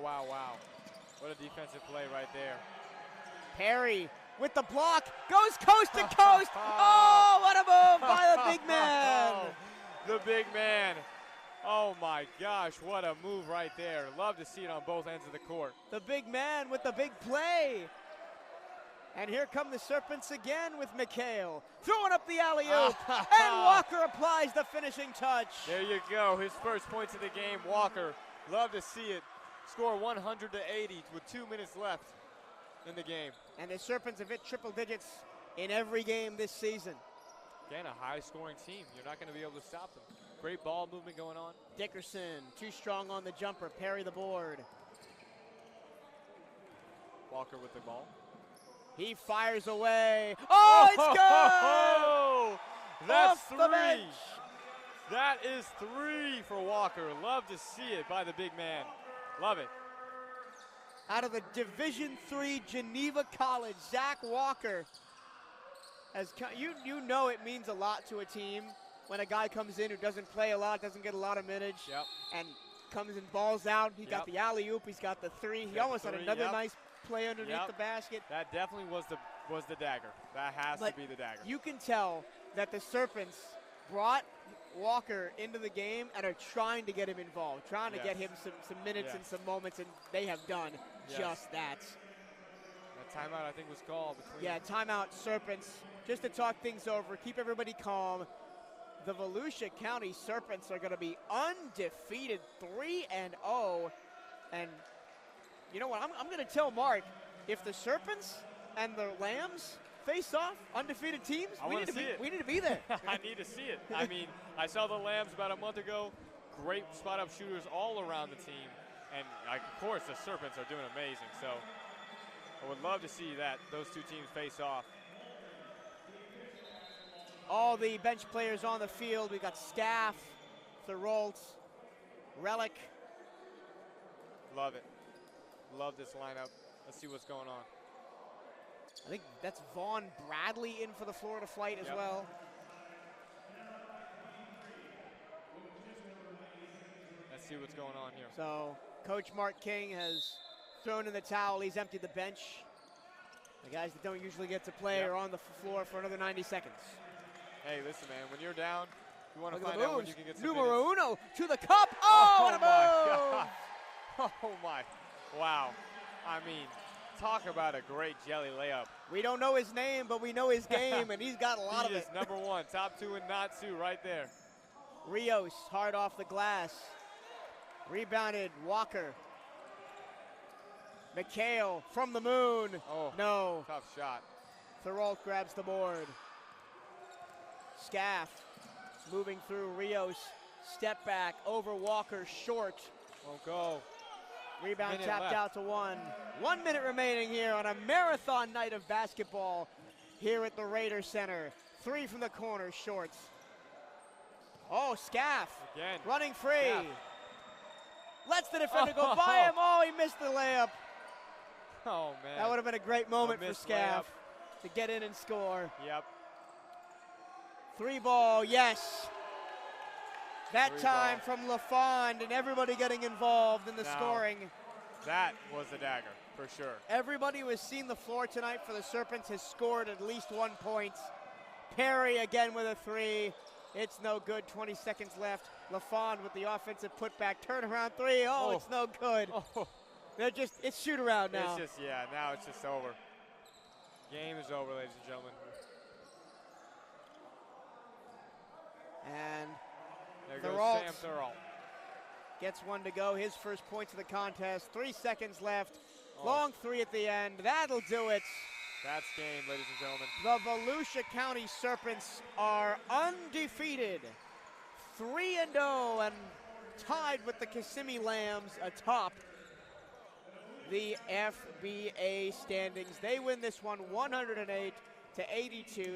What a defensive play right there. Perry with the block, goes coast to coast. Oh, what a move by the big man. The big man. Oh my gosh, what a move right there. Love to see it on both ends of the court. The big man with the big play. And here come the Serpents again with McHale. Throwing up the alley-oop. And Walker applies the finishing touch. There you go, his first points of the game, Walker. Love to see it. Score 100 to 80 with 2 minutes left in the game. And the Serpents have hit triple digits in every game this season. Again, a high-scoring team. You're not going to be able to stop them. Great ball movement going on. Dickerson, too strong on the jumper. Perry the board. Walker with the ball. He fires away. Oh, it's good! That's Off the bench. 3. That is 3 for Walker. Love to see it by the big man. Love it. Out of the Division III Geneva College, Zach Walker. You know it means a lot to a team when a guy comes in who doesn't play a lot, doesn't get a lot of minutes, Yep. and comes and balls out. He got Yep. the alley-oop. He's got the three. He Got the almost had three, another yep. nice play underneath Yep. the basket. That definitely was the dagger. That has But to be the dagger. You can tell that the Serpents brought Walker into the game and are trying to get him involved, trying to Yes. get him some minutes Yes. and some moments, and they have done Yes. just that. That timeout, I think, was called between. Yeah, timeout, Serpents. Just to talk things over, keep everybody calm. The Volusia County Serpents are going to be undefeated, 3-0. And you know what? I'm going to tell Mark, if the Serpents and the Lambs face off, undefeated teams, I wanna see it. we need to be there. I need to see it. I mean, I saw the Lambs about a month ago. Great spot-up shooters all around the team. And, of course, the Serpents are doing amazing. So I would love to see those two teams face off. All the bench players on the field. We've got Scaff, Thoroltz, Relic. Love it. Love this lineup. Let's see what's going on. I think that's Vaughn Bradley in for the Florida flight as Yep. well. Let's see what's going on here. So Coach Mark King has thrown in the towel. He's emptied the bench. The guys that don't usually get to play Yep. are on the floor for another 90 seconds. Hey, listen, man. When you're down, you want to Look at find the out when moves. you can get some Numero minutes. uno to the cup. Oh, what a my move! God. Oh, my. Wow. I mean, talk about a great jelly layup. We don't know his name, but we know his game, and he's got a lot He of is it. number one, top two, and Natsu right there. Rios, hard off the glass. Rebounded, Walker. McHale from the moon. Oh, No. tough shot. Thoroltz grabs the board. Scaff moving through Rios. Step back over Walker, short. Won't go. Rebound Minute tapped left. out to one. 1 minute remaining here on a marathon night of basketball here at the Raider Center. Three from the corner, shorts. Oh, Scaff Again. running free. Scaff. Lets the defender go by him. Oh, he missed the layup. Oh, man. That would have been a great moment for missed Scaff to get in and score. Yep. Three ball, yes. That Three time ball. from LaFond and everybody getting involved in the Now. scoring. That was the dagger, for sure. Everybody who has seen the floor tonight for the Serpents has scored at least 1 point. Perry again with a three. It's no good. 20 seconds left. LaFond with the offensive putback. Turnaround three. Oh, Oh. it's no good. Oh, It's shoot around now. it's just, now it's just over. Game is over, ladies and gentlemen. And There goes Thoroltz. Sam Thurl. gets one to go. His first points of the contest. 3 seconds left. Oh. Long three at the end. That'll do it. That's game, ladies and gentlemen. The Volusia County Serpents are undefeated, 3-0, and tied with the Kissimmee Lambs atop the FBA standings. They win this one 108-82.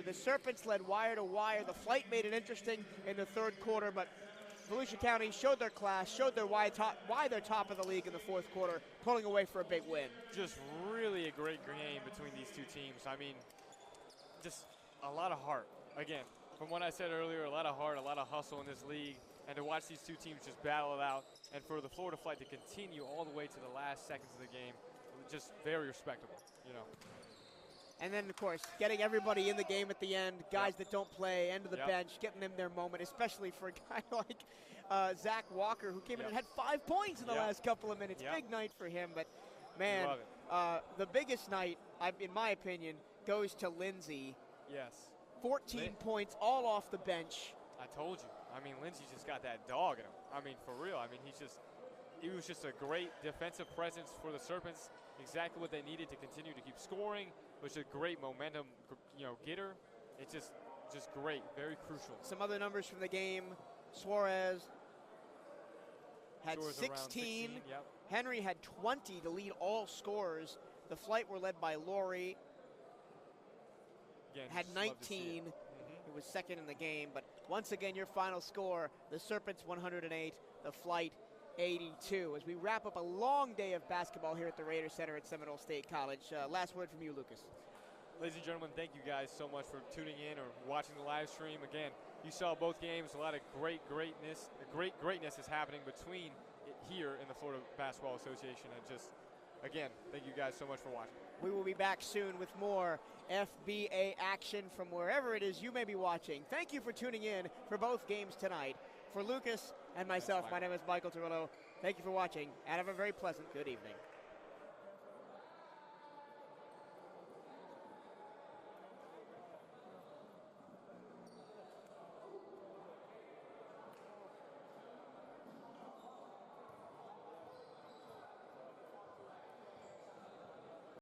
The Serpents led wire to wire. The flight made it interesting in the third quarter, but Volusia County showed their class, showed their why they're top of the league in the fourth quarter, pulling away for a big win. Just really a great game between these two teams. I mean, just a lot of heart. Again, from what I said earlier, a lot of heart, a lot of hustle in this league. And to watch these two teams just battle it out, and for the Florida Flight to continue all the way to the last seconds of the game, just very respectable, you know. And then, of course, getting everybody in the game at the end, guys that don't play, end of the Yep. bench, getting them their moment, especially for a guy like Zach Walker, who came in Yep. and had 5 points in the Yep. last couple of minutes. Yep. Big night for him, but, man, Love it. the biggest night, in my opinion, goes to Lindsay. Yes. 14 points, all off the bench. I told you. I mean, Lindsey just got that dog in him. I mean, for real. I mean, he was just a great defensive presence for the Serpents. Exactly what they needed to continue to keep scoring. It was a great momentum, getter. It's just great, very crucial. Some other numbers from the game. Suarez had Scores around 16. Yep. Henry had 20 to lead all scorers. The Flight were led by Laurie. Again, Had just love to see it. 19. He was second in the game. But once again, your final score, the Serpents 108, the Flight 82. As we wrap up a long day of basketball here at the Raider Center at Seminole State College. Last word from you, Lucas. Ladies and gentlemen, thank you guys so much for tuning in or watching the live stream. Again, You saw both games. A lot of great greatness is happening between here in the Florida Basketball Association. And just, again, thank you guys so much for watching. We will be back soon with more FBA action from wherever it is you may be watching. Thank you for tuning in for both games tonight. For Lucas and myself, my name is Michael Turillo. Thank you for watching, and have a very pleasant good evening.